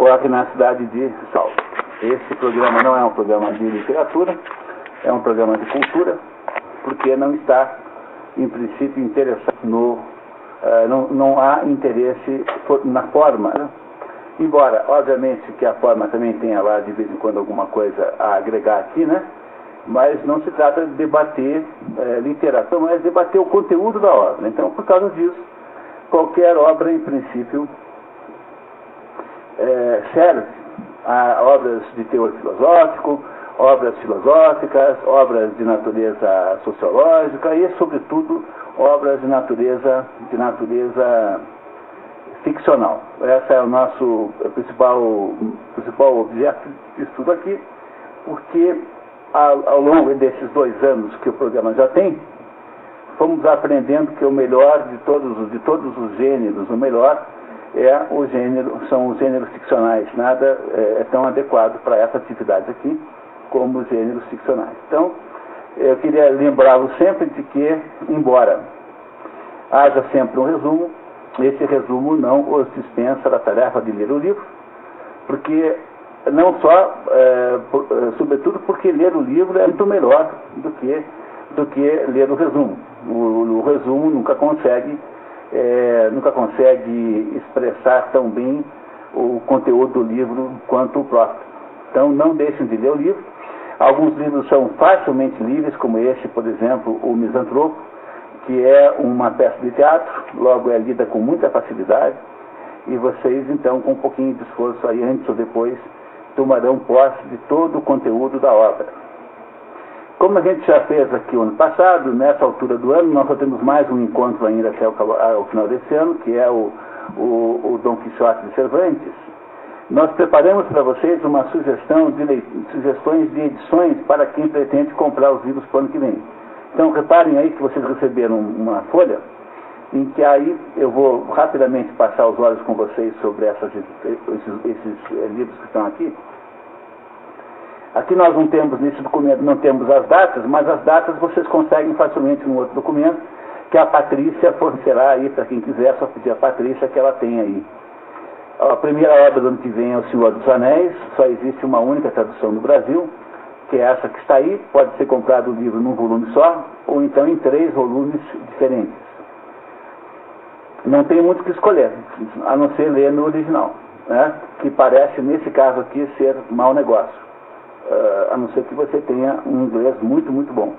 ocorre na cidade de Salto. Esse programa não é um programa de literatura, é um programa de cultura, porque não está, em princípio, interessado no... não há interesse na forma, né? Embora, obviamente, que a forma também tenha lá, de vez em quando, alguma coisa a agregar aqui, né? Mas não se trata de debater literatura, mas debater o conteúdo da obra. Então, por causa disso, qualquer obra, em princípio, serve a obras de teor filosófico, obras filosóficas, obras de natureza sociológica e, sobretudo, obras de natureza ficcional. Esse é o nosso principal objeto de estudo aqui, porque ao longo desses 2 anos que o programa já tem, fomos aprendendo que o melhor de todos os gêneros, o melhor são os gêneros ficcionais. Nada é tão adequado para essa atividade aqui como os gêneros ficcionais. Então, eu queria lembrá-lo sempre de que, embora haja sempre um resumo, esse resumo não os dispensa da tarefa de ler o livro, porque não só, sobretudo porque ler o livro é muito melhor do que ler o resumo. O resumo nunca consegue expressar tão bem o conteúdo do livro quanto o próprio. Então, não deixem de ler o livro. Alguns livros são facilmente líveis, como este, por exemplo, O Misantropo, que é uma peça de teatro, logo é lida com muita facilidade, e vocês, então, com um pouquinho de esforço aí, antes ou depois, tomarão posse de todo o conteúdo da obra. Como a gente já fez aqui o ano passado, nessa altura do ano, nós só temos mais um encontro ainda até ao final desse ano, que é o Dom Quixote de Cervantes. Nós preparamos para vocês uma sugestões de edições para quem pretende comprar os livros para o ano que vem. Então, reparem aí que vocês receberam uma folha, em que aí eu vou rapidamente passar os olhos com vocês sobre esses livros que estão aqui. Aqui nós não temos, nesse documento, não temos as datas, mas as datas vocês conseguem facilmente no outro documento, que a Patrícia fornecerá aí para quem quiser, só pedir a Patrícia que ela tem aí. A primeira obra do ano que vem é O Senhor dos Anéis, só existe uma única tradução no Brasil, que é essa que está aí. Pode ser comprado o livro num volume só, ou então em 3 volumes diferentes. Não tem muito o que escolher, a não ser ler no original, né? Que parece, nesse caso aqui, ser mau negócio. A não ser que você tenha um inglês muito, muito bom.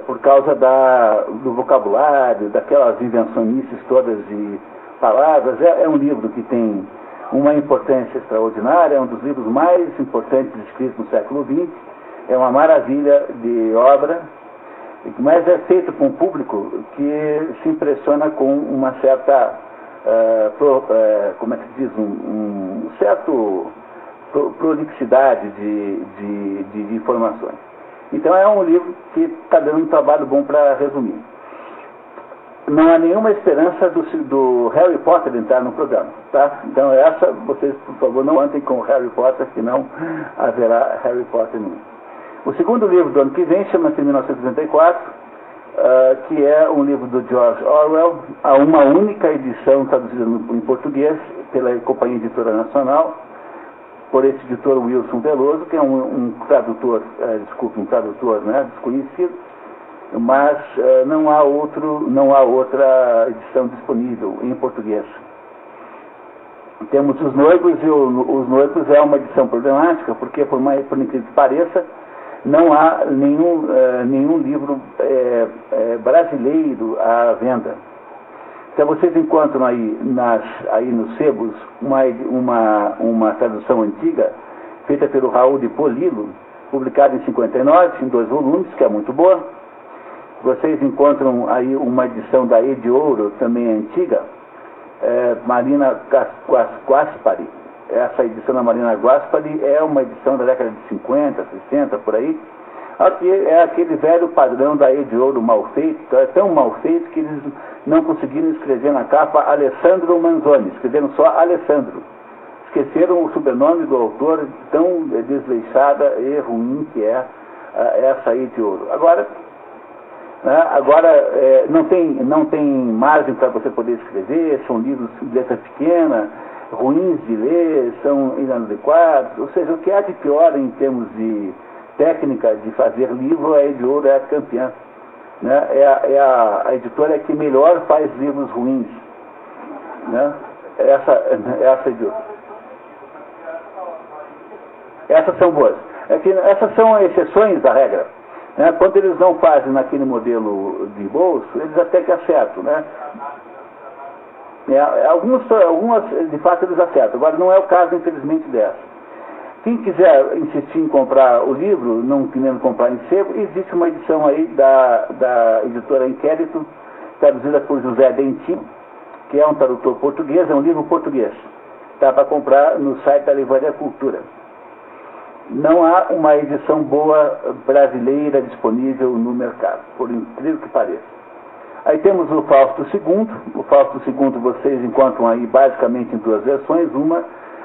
Por causa do vocabulário, daquelas invenções todas de palavras. É um livro que tem uma importância extraordinária, é um dos livros mais importantes escritos no século XX, é uma maravilha de obra, mas é feito com um público que se impressiona com uma certa, como é que se diz, um certo prolixidade de informações. Então é um livro que está dando um trabalho bom para resumir. Não há nenhuma esperança do Harry Potter entrar no programa, tá? Então essa, vocês, por favor, não antem com o Harry Potter, que não haverá Harry Potter nenhum. O segundo livro do ano que vem chama-se 1984, que é um livro do George Orwell. Há uma única edição traduzida em português pela Companhia Editora Nacional, por esse editor Wilson Veloso, que é um tradutor, né, desconhecido, mas não há outra edição disponível em português. Temos Os Noivos, e Os Noivos é uma edição problemática, porque, por incrível que pareça, não há nenhum livro brasileiro à venda. Então vocês encontram aí nos sebos uma tradução antiga, feita pelo Raul de Polilo, publicada em 59, em 2 volumes, que é muito boa. Vocês encontram aí uma edição da E de Ouro, também antiga, Marina Guaspari. Essa edição da Marina Guaspari é uma edição da década de 50, 60, por aí. Aqui é aquele velho padrão da E de Ouro mal feito, é tão mal feito que eles não conseguiram escrever na capa Alessandro Manzoni, escreveram só Alessandro. Esqueceram o sobrenome do autor, tão desleixada e ruim que é essa E de Ouro. Agora não tem margem para você poder escrever, são livros de letra pequena, ruins de ler, são inadequados, ou seja, o que há de pior em termos de técnica de fazer livro, a Ediouro é a campeã. Né? A editora que melhor faz livros ruins. Né? Essa Ediouro. Essas são boas. Essas são exceções da regra. Né? Quando eles não fazem naquele modelo de bolso, eles até que acertam. Né? Algumas, de fato, eles acertam. Agora, não é o caso, infelizmente, dessa. Quem quiser insistir em comprar o livro, não querendo comprar em sebo, existe uma edição aí da editora Inquérito, traduzida por José Dentin, que é um tradutor português, é um livro português. Dá para comprar no site da Livraria Cultura. Não há uma edição boa brasileira disponível no mercado, por incrível que pareça. Aí temos o Fausto II. O Fausto II vocês encontram aí basicamente em duas versões. Uma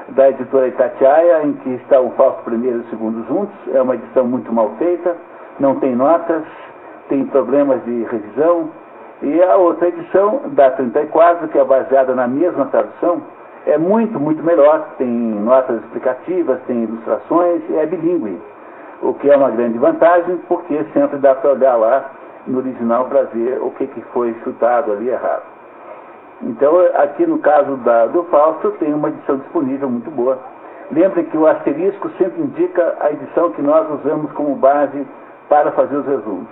da editora Itatiaia, em que está o Fausto I e o II juntos. É uma edição muito mal feita, não tem notas, tem problemas de revisão. E a outra edição, da 34, que é baseada na mesma tradução, é muito, muito melhor. Tem notas explicativas, tem ilustrações, é bilíngue. O que é uma grande vantagem, porque sempre dá para olhar lá no original para ver o que foi chutado ali errado. Então, aqui no caso do Fausto, tem uma edição disponível muito boa. Lembrem que o asterisco sempre indica a edição que nós usamos como base para fazer os resumos.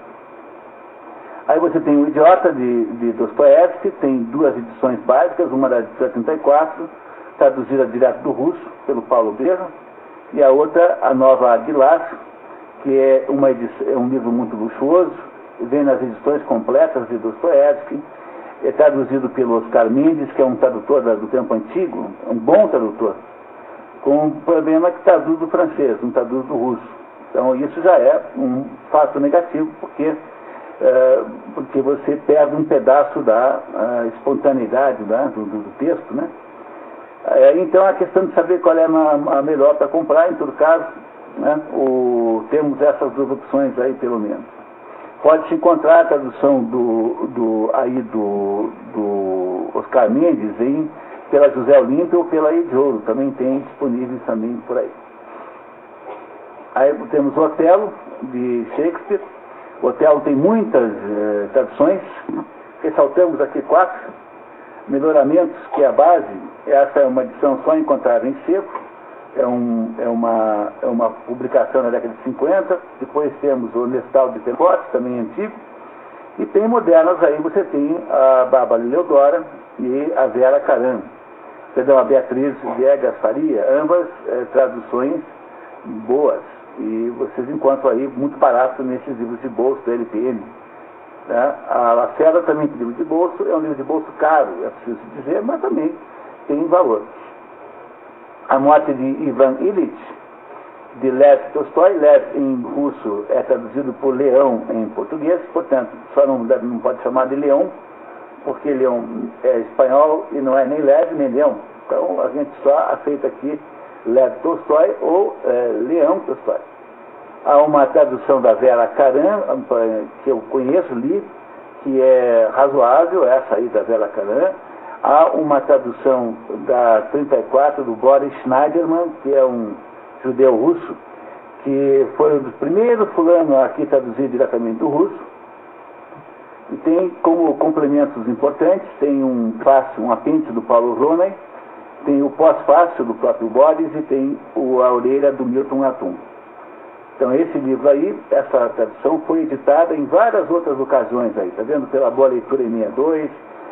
Aí você tem o Idiota, de Dostoiévski, tem duas edições básicas, uma da 74, traduzida direto do russo, pelo Paulo Berra, e a outra, a Nova Aguilar, que é um livro muito luxuoso, vem nas edições completas de Dostoiévski, é traduzido pelo Oscar Mendes, que é um tradutor do tempo antigo, um bom tradutor, com um problema que traduz do francês, não traduz do russo. Então isso já é um fato negativo, porque você perde um pedaço da espontaneidade, né, do texto, né? Então a questão de saber qual é a melhor para comprar, em todo caso, né, temos essas duas opções aí pelo menos. Pode-se encontrar a tradução do Oscar Mendes pela José Olímpio ou pela Ediouro, também tem disponíveis também por aí. Aí temos o Otelo, de Shakespeare. O Otelo tem muitas traduções, ressaltamos aqui 4. Melhoramentos, que é a base, essa é uma edição só encontrada em sebo, é uma publicação na década de 50, depois temos o Nestal de Pencote, também antigo, e tem modernas aí, você tem a Bárbara Leodora e a Vera Caram, perdão, a Beatriz Viegas Faria, ambas traduções boas, e vocês encontram aí muito barato nesses livros de bolso do LPM. Né? A Lacerda também tem livro de bolso, é um livro de bolso caro, é preciso dizer, mas também tem valor. A Morte de Ivan Ilitch, de Lev Tolstói. Lev em russo é traduzido por Leão em português, portanto, só não pode chamar de Leão, porque Leão é espanhol e não é nem Lev nem Leão. Então a gente só aceita aqui Lev Tolstói ou Leão Tolstói. Há uma tradução da Vera Caram, que eu conheço, li, que é razoável, essa aí da Vera Caram. Há uma tradução da 34 do Boris Schneiderman, que é um judeu russo, que foi um dos primeiros fulanos aqui traduzir diretamente do russo. E tem como complementos importantes, tem um apêndice do Paulo Roney, tem o pós-fácil do próprio Boris e tem a orelha do Milton Atum. Então esse livro aí, essa tradução foi editada em várias outras ocasiões aí, tá vendo? Pela Boa Leitura em 62,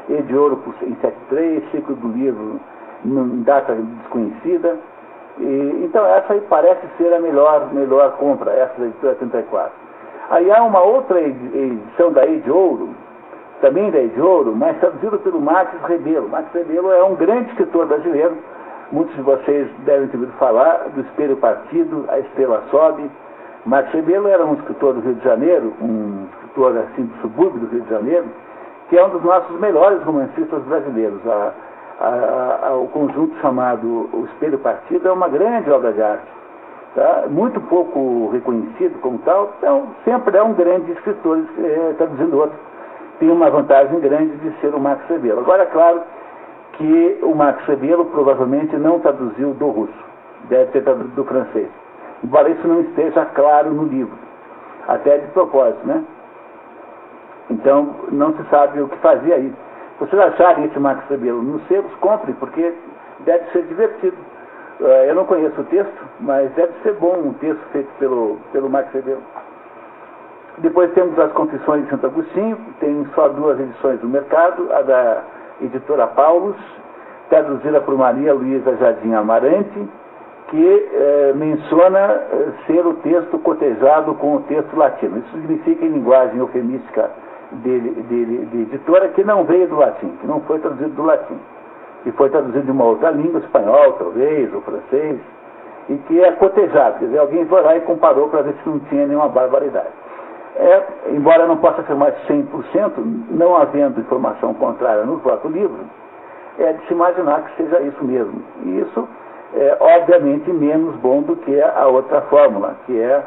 Ediouro em 73, Ciclo do Livro em data desconhecida. Então essa aí parece ser a melhor compra, essa da editora 34. Aí há uma outra edição da Ediouro, também da Ediouro, mas traduzida pelo Max Rebelo. Max Rebelo é um grande escritor brasileiro, muitos de vocês devem ter ouvido falar do Espelho Partido, A Estrela Sobe. Max Rebelo era um escritor do Rio de Janeiro, um escritor assim do subúrbio do Rio de Janeiro, que é um dos nossos melhores romancistas brasileiros. O conjunto chamado O Espelho Partido é uma grande obra de arte, tá? Muito pouco reconhecido como tal, então sempre é um grande escritor traduzindo outro. Tem uma vantagem grande de ser o Max Rebelo. Agora, é claro que o Max Rebelo provavelmente não traduziu do russo, deve ter traduzido do francês. Embora isso não esteja claro no livro, até de propósito, né? Então, não se sabe o que fazia aí. Se vocês acharem esse Max Rebelo nos sebos, comprem, porque deve ser divertido. Eu não conheço o texto, mas deve ser bom um texto feito pelo Max Rebelo. Depois temos as Confissões de Santo Agostinho, tem só 2 edições no mercado, a da editora Paulus, traduzida por Maria Luísa Jardim Amarante, que menciona ser o texto cotejado com o texto latino. Isso significa, em linguagem eufemística de editora, que não veio do latim, que não foi traduzido do latim, que foi traduzido de uma outra língua, espanhol talvez, ou francês, e que é cotejado, quer dizer, alguém foi lá e comparou para ver se não tinha nenhuma barbaridade. Embora não possa afirmar 100%, não havendo informação contrária no próprio livro, é de se imaginar que seja isso mesmo. E isso é, obviamente, menos bom do que a outra fórmula, que é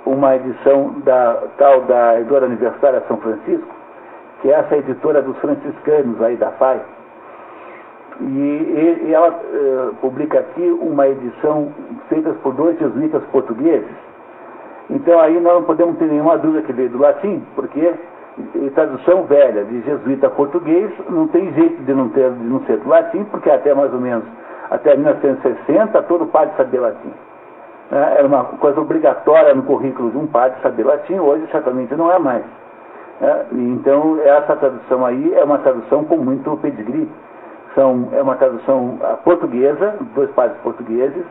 uma edição da editora Universitária São Francisco, que é essa editora dos franciscanos aí da FAI. E ela publica aqui uma edição feita por 2 jesuítas portugueses. Então aí nós não podemos ter nenhuma dúvida que veio do latim, porque tradução velha de jesuíta português não tem jeito de não ser do latim, porque até mais ou menos até 1960 todo padre sabia latim. Era uma coisa obrigatória no currículo de um padre saber latim, hoje certamente não é mais. Então essa tradução aí é uma tradução com muito pedigree. É uma tradução portuguesa, 2 padres portugueses,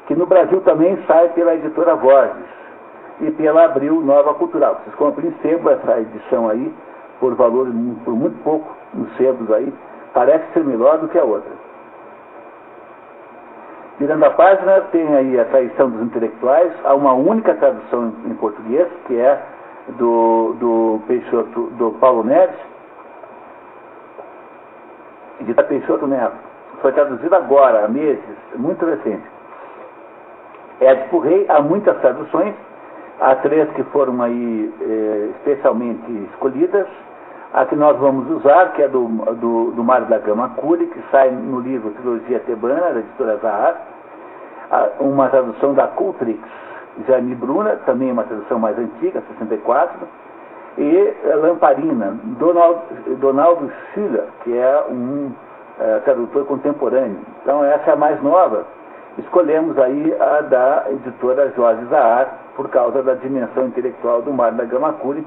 que no Brasil também sai pela editora Vozes e pela Abril Nova Cultural. Vocês compram em sebo essa edição aí, por muito pouco, nos sebos aí, parece ser melhor do que a outra. Virando a página, tem aí a Traição dos Intelectuais, há uma única tradução em português, que é do Peixoto, do Paulo Neves, de Peixoto Neto. Foi traduzido agora, há meses, muito recente. É de Purrey, há muitas traduções, há 3 que foram aí especialmente escolhidas. A que nós vamos usar, que é do Mário da Gama Cury, que sai no livro Trilogia Tebana, da editora Zahar. Uma tradução da Cultrix, Jaime Bruna, também uma tradução mais antiga, 64. E Lamparina, Donaldo Schiller, que é um tradutor contemporâneo. Então essa é a mais nova. Escolhemos aí a da editora Jorge Zahar, por causa da dimensão intelectual do Mário da Gama Cury,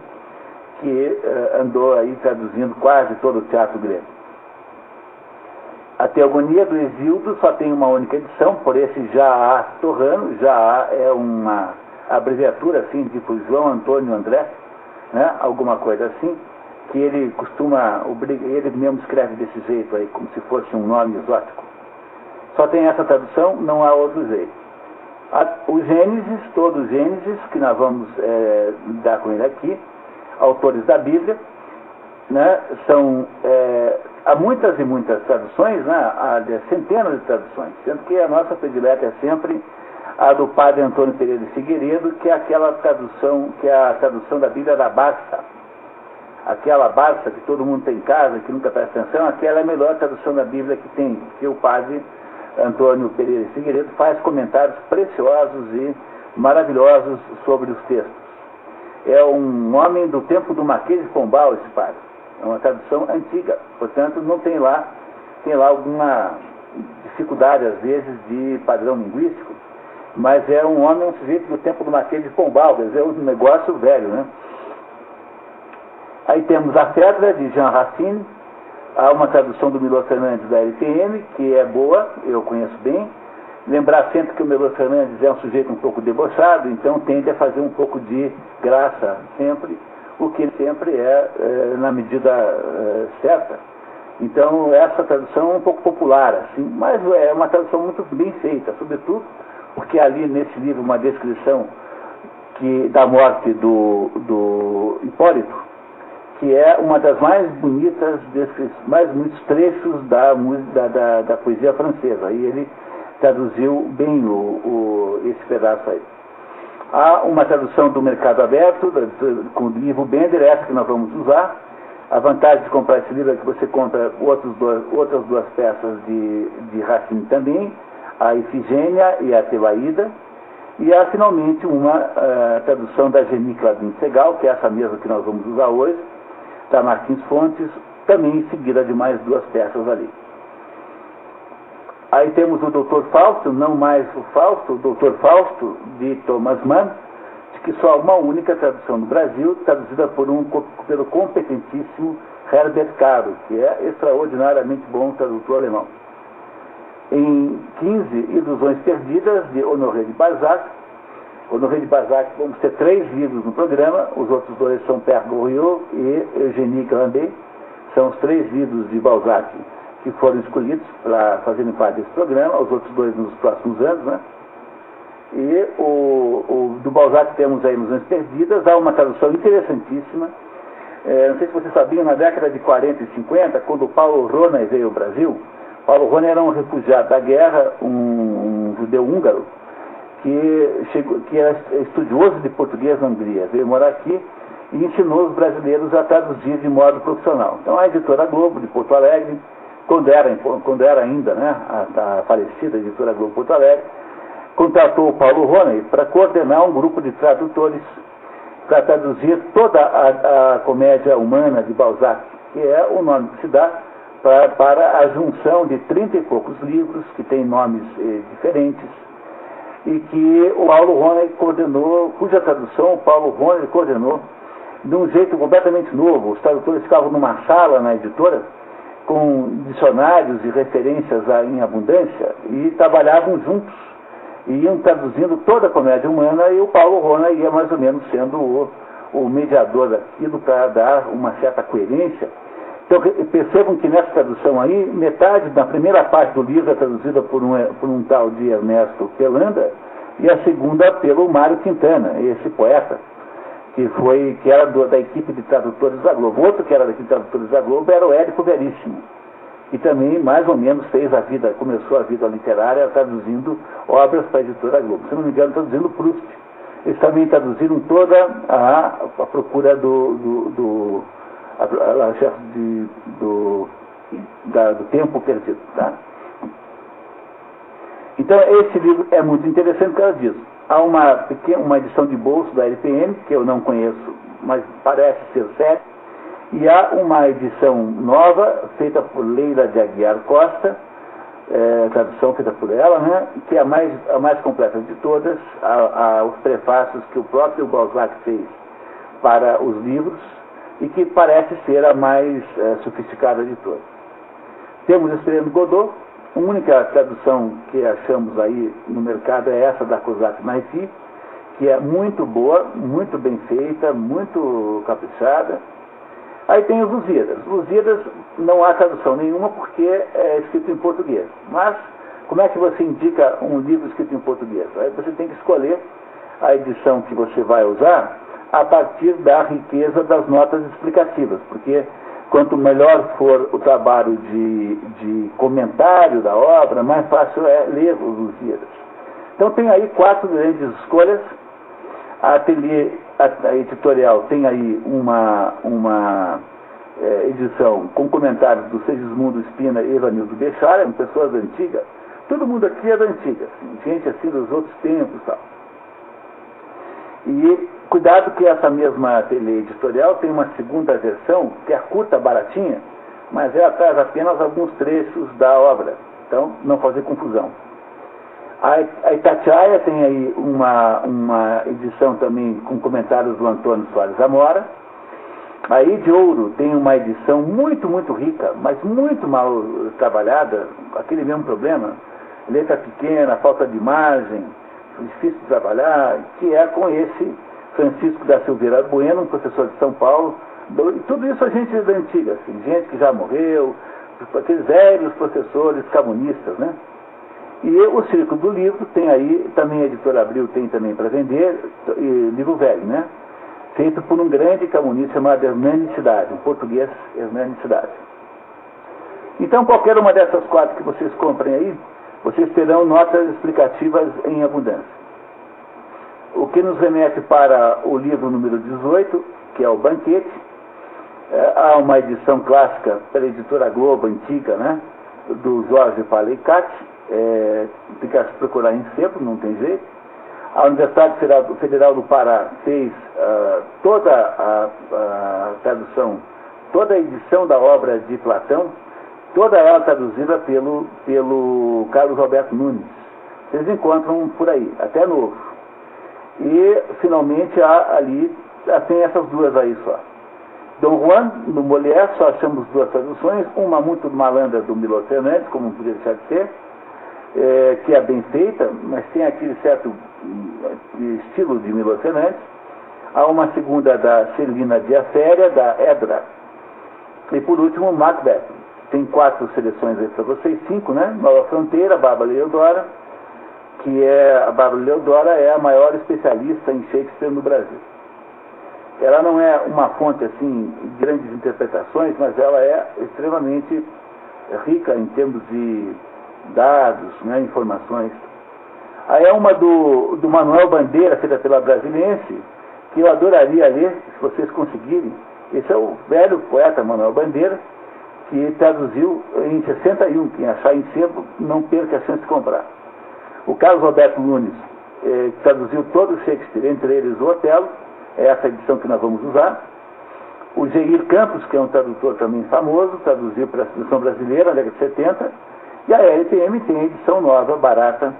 que andou aí traduzindo quase todo o teatro grego. A Teogonia do Exildo só tem uma única edição, por esse Jaá Torrano. Jaá é uma abreviatura assim, tipo João Antônio André, né? Alguma coisa assim, que ele costuma, ele mesmo escreve desse jeito aí, como se fosse um nome exótico. Só tem essa tradução, não há outro jeito. Os Gênesis, todos os Gênesis, que nós vamos dar com ele aqui, autores da Bíblia, né, há muitas e muitas traduções, né, há centenas de traduções, sendo que a nossa predileta é sempre a do padre Antônio Pereira de Figueiredo, que é aquela tradução, que é a tradução da Bíblia da Barça. Aquela Barça que todo mundo tem em casa, que nunca presta atenção, aquela é a melhor tradução da Bíblia que tem, que o padre Antônio Pereira de Figueiredo faz comentários preciosos e maravilhosos sobre os textos. É um homem do tempo do Marquês de Pombal, esse padre. É uma tradução antiga, portanto não tem lá alguma dificuldade às vezes de padrão linguístico, mas é um homem, um sujeito do tempo do Marquês de Pombal, quer dizer, é um negócio velho, né? Aí temos a Fedra, de Jean Racine. Há uma tradução do Milor Fernandes da LTM, que é boa, eu conheço bem. Lembrar sempre que o Milor Fernandes é um sujeito um pouco debochado, então tende a fazer um pouco de graça sempre, o que sempre é na medida certa. Então essa tradução é um pouco popular, assim, mas é uma tradução muito bem feita, sobretudo porque ali nesse livro uma descrição da morte do Hipólito, que é uma das mais bonitas, mais bonitos trechos da poesia francesa. E ele traduziu bem esse pedaço aí. Há uma tradução do Mercado Aberto, com o livro Bender, essa que nós vamos usar. A vantagem de comprar esse livro é que você compra outras duas peças de Racine também, a Ifigênia e a Tebaída, e há finalmente uma tradução da Geni Cladin Segal, que é essa mesma que nós vamos usar hoje, da Martins Fontes, também em seguida de mais duas peças ali. Aí temos o Dr. Fausto, não mais o Fausto, o Dr. Fausto, de Thomas Mann, que só há uma única tradução no Brasil, traduzida pelo competentíssimo Herbert Caro, que é extraordinariamente bom tradutor alemão. Em 15, Ilusões Perdidas, de Honoré de Balzac. Honoré de Balzac, vamos ter 3 livros no programa, os outros 2 são Père Goriot e Eugénie Grandet. São os 3 livros de Balzac que foram escolhidos para fazerem parte desse programa, os outros 2 nos próximos anos, né? E do Balzac temos aí Ilusões Perdidas, há uma tradução interessantíssima. Não sei se vocês sabiam, na década de 40 e 50, quando o Paulo Ronay veio ao Brasil, Paulo Ronay era um refugiado da guerra, um judeu húngaro, que era estudioso de português na Hungria, veio morar aqui e ensinou os brasileiros a traduzir de modo profissional. Então a editora Globo, de Porto Alegre, quando era ainda, né, a falecida editora Globo Porto Alegre, contratou o Paulo Ronay para coordenar um grupo de tradutores para traduzir toda a comédia humana de Balzac, que é o nome que se dá para a junção de 30 e poucos livros, que têm nomes diferentes, e que o Paulo Ronay coordenou, cuja tradução o Paulo Ronay coordenou de um jeito completamente novo. Os tradutores ficavam numa sala na editora, com dicionários e referências em abundância, e trabalhavam juntos, e iam traduzindo toda a comédia humana, e o Paulo Ronay ia mais ou menos sendo o mediador daquilo para dar uma certa coerência. Então percebam que nessa tradução aí, metade da primeira parte do livro é traduzida por um tal de Ernesto Pelanda, e a segunda pelo Mário Quintana, esse poeta, que era da equipe de tradutores da Globo. Outro que era da equipe de tradutores da Globo era o Érico Veríssimo, que também mais ou menos começou a vida literária traduzindo obras para a editora Globo. Se não me engano, traduzindo Proust. Eles também traduziram toda a procura do tempo perdido. Tá? Então, esse livro é muito interessante por causa disso. Há uma edição de bolso da LPM, que eu não conheço, mas parece ser séria. E há uma edição nova, feita por Leila de Aguiar Costa, tradução feita por ela, né, que é a mais completa de todas, os prefácios que o próprio Balzac fez para os livros, e que parece ser a mais sofisticada de todas. Temos Esperando Godot. A única tradução que achamos aí no mercado é essa da Cosac Naif, que é muito boa, muito bem feita, muito caprichada. Aí tem os Lusíadas. Lusíadas não há tradução nenhuma porque é escrito em português. Mas como é que você indica um livro escrito em português? Aí você tem que escolher a edição que você vai usar a partir da riqueza das notas explicativas, porque quanto melhor for o trabalho de comentário da obra, mais fácil é ler os Lusíadas. Então tem aí 4 grandes escolhas. A editorial tem aí uma edição com comentários do Segismundo Spina e Evanildo Bechara, pessoas antigas. Todo mundo aqui é da antiga, assim, gente assim dos outros tempos e tal. E cuidado que essa mesma editorial tem uma segunda versão, que é curta, baratinha, mas ela traz apenas alguns trechos da obra. Então, não fazer confusão. A Itatiaia tem aí uma edição também com comentários do Antônio Soares Amora. A De Ouro tem uma edição muito, muito rica, mas muito mal trabalhada, aquele mesmo problema, letra pequena, falta de margem, difícil de trabalhar, que é com esse Francisco da Silveira Bueno, um professor de São Paulo. Tudo isso a gente da antiga, assim, gente que já morreu, aqueles velhos professores comunistas, né? E o Círculo do Livro tem aí, também a Editora Abril tem também para vender, livro velho, né? Feito por um grande comunista chamado Hernani Cidade, um português Hernani Cidade. Então, qualquer uma dessas 4 que vocês comprem aí, vocês terão notas explicativas em abundância. O que nos remete para o livro número 18, que é o Banquete. Há uma edição clássica pela editora Globo, antiga, né? Do Jorge Paleicat, tem que se procurar em sebo, não tem jeito. A Universidade Federal do Pará fez toda a tradução, toda a edição da obra de Platão, toda ela traduzida pelo Carlos Alberto Nunes. Vocês encontram por aí, até novo. E, finalmente, tem essas duas aí só. Dom Juan, no Molière, só achamos duas traduções, uma muito malandra do Milor Fernandes, como não podia deixar de ser, que é bem feita, mas tem aquele certo estilo de Milor Fernandes. Há uma segunda da Celina Diaféria, da Edra. E, por último, Macbeth. Tem 4 seleções aí para vocês, 5, né? Nova Fronteira, Bárbara Leodora, a Bárbara Leodora é a maior especialista em Shakespeare no Brasil. Ela não é uma fonte, assim, de grandes interpretações, mas ela é extremamente rica em termos de dados, né, informações. Aí é uma do Manuel Bandeira, feita pela Brasiliense, que eu adoraria ler, se vocês conseguirem. Esse é o velho poeta Manuel Bandeira, que traduziu em 61, quem achar em sebo, não perca a chance de comprar. O Carlos Alberto Nunes traduziu todo o Shakespeare, entre eles o Otelo, é essa edição que nós vamos usar. O Geir Campos, que é um tradutor também famoso, traduziu para a edição brasileira, na década de 70, e a LPM tem a edição nova, barata,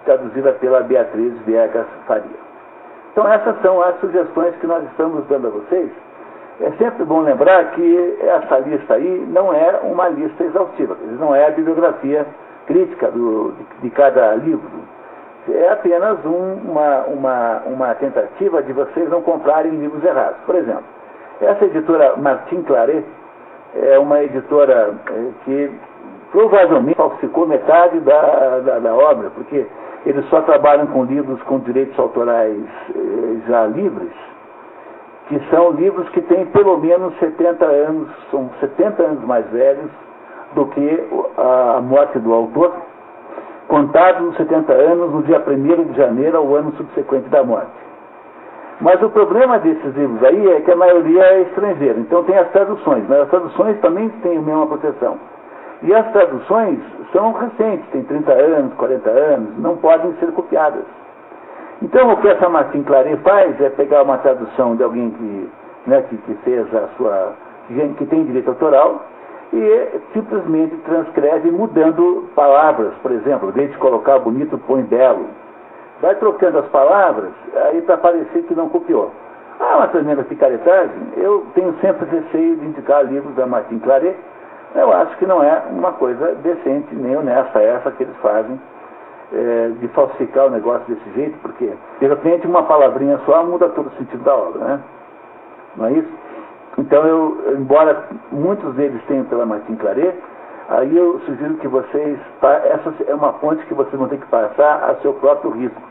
traduzida pela Beatriz Viegas Faria. Então essas são as sugestões que nós estamos dando a vocês. É sempre bom lembrar que essa lista aí não é uma lista exaustiva, não é a bibliografia crítica de cada livro. É apenas uma tentativa de vocês não comprarem livros errados. Por exemplo, essa editora Martin Claret é uma editora que provavelmente falsificou metade da obra, porque eles só trabalham com livros com direitos autorais já livres, que são livros que têm pelo menos 70 anos, são 70 anos mais velhos do que a morte do autor, contados os 70 anos no dia 1º de janeiro ao ano subsequente da morte. Mas o problema desses livros aí é que a maioria é estrangeira, então tem as traduções, mas as traduções também têm a mesma proteção. E as traduções são recentes, têm 30 anos, 40 anos, não podem ser copiadas. Então o que essa Martin Claret faz é pegar uma tradução de alguém que fez que tem direito autoral, e simplesmente transcreve mudando palavras, por exemplo, em vez de colocar bonito, põe belo. Vai trocando as palavras, aí para parecer que não copiou. Uma tremenda picaretagem. Eu tenho sempre receio de indicar livros da Martin Claret. Eu acho que não é uma coisa decente, nem honesta essa que eles fazem, de falsificar o negócio desse jeito, porque, de repente, uma palavrinha só muda todo o sentido da obra, né? Não é isso? Então, embora muitos deles tenham pela Martin Claret, aí eu sugiro que vocês, essa é uma fonte que vocês vão ter que passar a seu próprio risco,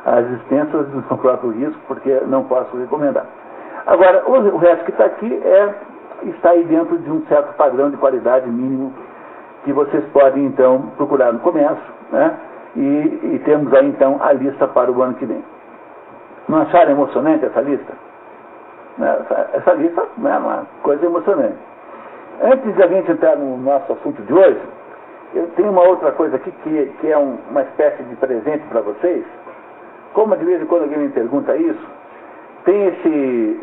as existências do seu próprio risco, porque não posso recomendar. Agora, o resto que está aqui está aí dentro de um certo padrão de qualidade mínimo que vocês podem, então, procurar no comércio, né? E temos aí, então, a lista para o ano que vem. Não acharam emocionante essa lista? Essa lista é uma coisa emocionante. Antes de a gente entrar no nosso assunto de hoje, eu tenho uma outra coisa aqui que é uma espécie de presente para vocês. Como de vez em quando alguém me pergunta isso, tem esse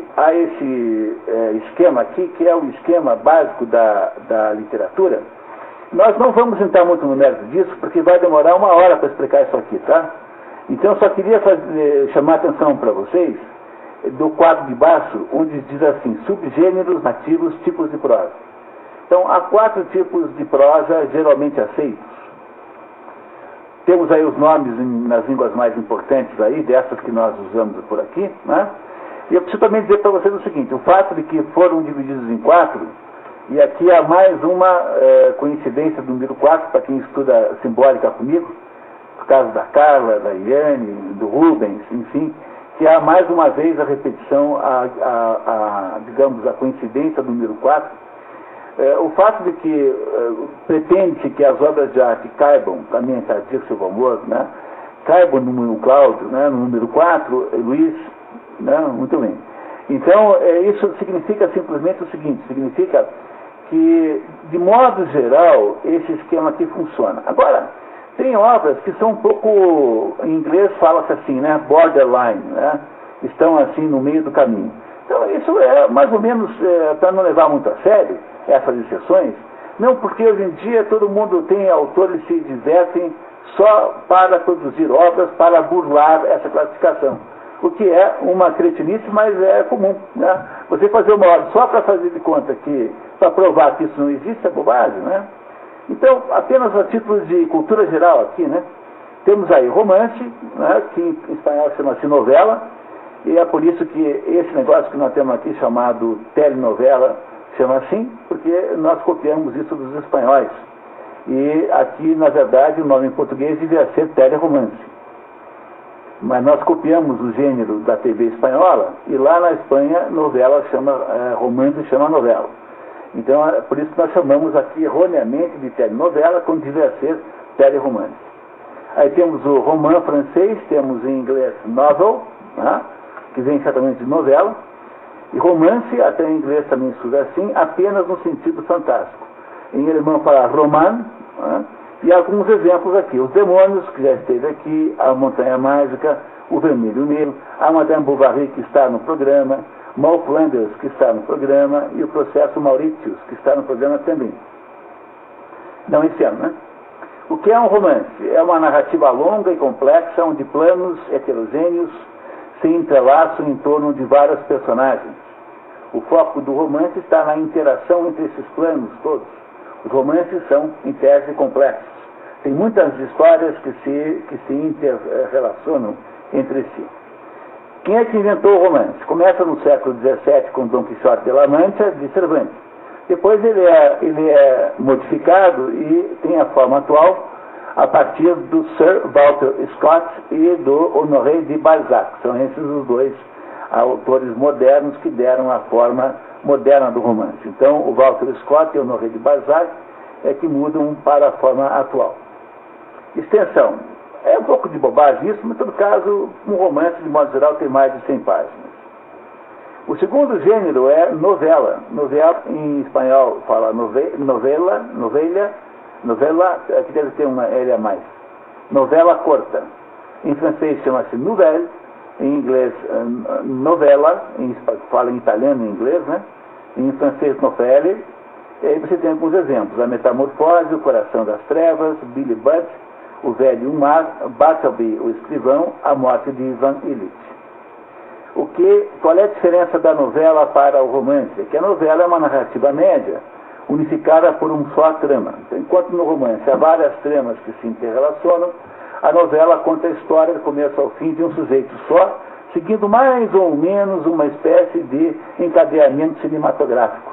esquema aqui, que é o esquema básico da literatura. Nós não vamos entrar muito no mérito disso, porque vai demorar 1 hora para explicar isso aqui, tá? Então eu só queria chamar a atenção para vocês do quadro de baixo, onde diz assim, subgêneros, nativos, tipos de prosa. Então, há 4 tipos de prosa geralmente aceitos. Temos aí os nomes nas línguas mais importantes aí, dessas que nós usamos por aqui, né? E eu preciso também dizer para vocês o seguinte, o fato de que foram divididos em 4, e aqui há mais uma coincidência do número 4, para quem estuda simbólica comigo, por causa da Carla, da Iane, do Rubens, enfim, que há mais uma vez a repetição, digamos, a coincidência do número 4, o fato de que pretende-se que as obras de arte caibam, também está Dirceu Valmor, né, caibam no número Cláudio, né, no número 4, Luiz, né, muito bem. Então, isso significa simplesmente o seguinte, significa que, de modo geral, esse esquema aqui funciona. Agora, tem obras que são um pouco, em inglês fala-se assim, né, borderline, né, estão assim no meio do caminho. Então, isso é mais ou menos, para não levar muito a sério, essas exceções, não porque hoje em dia todo mundo tem autores que se divertem só para produzir obras, para burlar essa classificação. O que é uma cretinice, mas é comum, né? Você fazer uma obra só para fazer de conta que, para provar que isso não existe, é bobagem, né? Então, apenas a título de cultura geral aqui, né? Temos aí romance, né? Que em espanhol chama-se novela, e é por isso que esse negócio que nós temos aqui chamado telenovela chama assim, porque nós copiamos isso dos espanhóis. E aqui, na verdade, o nome em português devia ser teleromance. Mas nós copiamos o gênero da TV espanhola e lá na Espanha, novela chama, romance chama novela. Então, é por isso que nós chamamos aqui erroneamente de telenovela, quando devia ser teleromance. Aí temos o romance francês, temos em inglês novel, né, que vem exatamente de novela, e romance, até em inglês também surge assim, apenas no sentido fantástico. Em alemão fala roman, né, e alguns exemplos aqui. Os Demônios, que já esteve aqui, A Montanha Mágica, O Vermelho e o Negro, a Madame Bovary, que está no programa, Mal Flanders, que está no programa, e o Processo Mauritius, que está no programa também. Não esse ano, né? O que é um romance? É uma narrativa longa e complexa, onde planos heterogêneos se entrelaçam em torno de vários personagens. O foco do romance está na interação entre esses planos todos. Os romances são, em tese, complexos. Tem muitas histórias que se interrelacionam entre si. Quem é que inventou o romance? Começa no século XVII com Dom Quixote de La Mancha, de Cervantes. Depois ele é modificado e tem a forma atual a partir do Sir Walter Scott e do Honoré de Balzac. São esses os dois autores modernos que deram a forma moderna do romance. Então, o Walter Scott e o Honoré de Balzac é que mudam para a forma atual. Extensão. É um pouco de bobagem isso, mas em todo caso, um romance, de modo geral, tem mais de 100 páginas. O segundo gênero é novela. Novela, em espanhol, fala novela, aqui deve ter uma L a mais. Novela curta. Em francês chama-se nouvelle, em inglês novela, fala em italiano e em inglês, né? Em francês novelle. E aí você tem alguns exemplos. A Metamorfose, O Coração das Trevas, Billy Budd, O Velho e o Mar, Bartleby, o Escrivão, A Morte de Ivan Illich. Qual é a diferença da novela para o romance? É que a novela é uma narrativa média, unificada por um só trama. Então, enquanto no romance há várias tramas que se interrelacionam, a novela conta a história do começo ao fim de um sujeito só, seguindo mais ou menos uma espécie de encadeamento cinematográfico.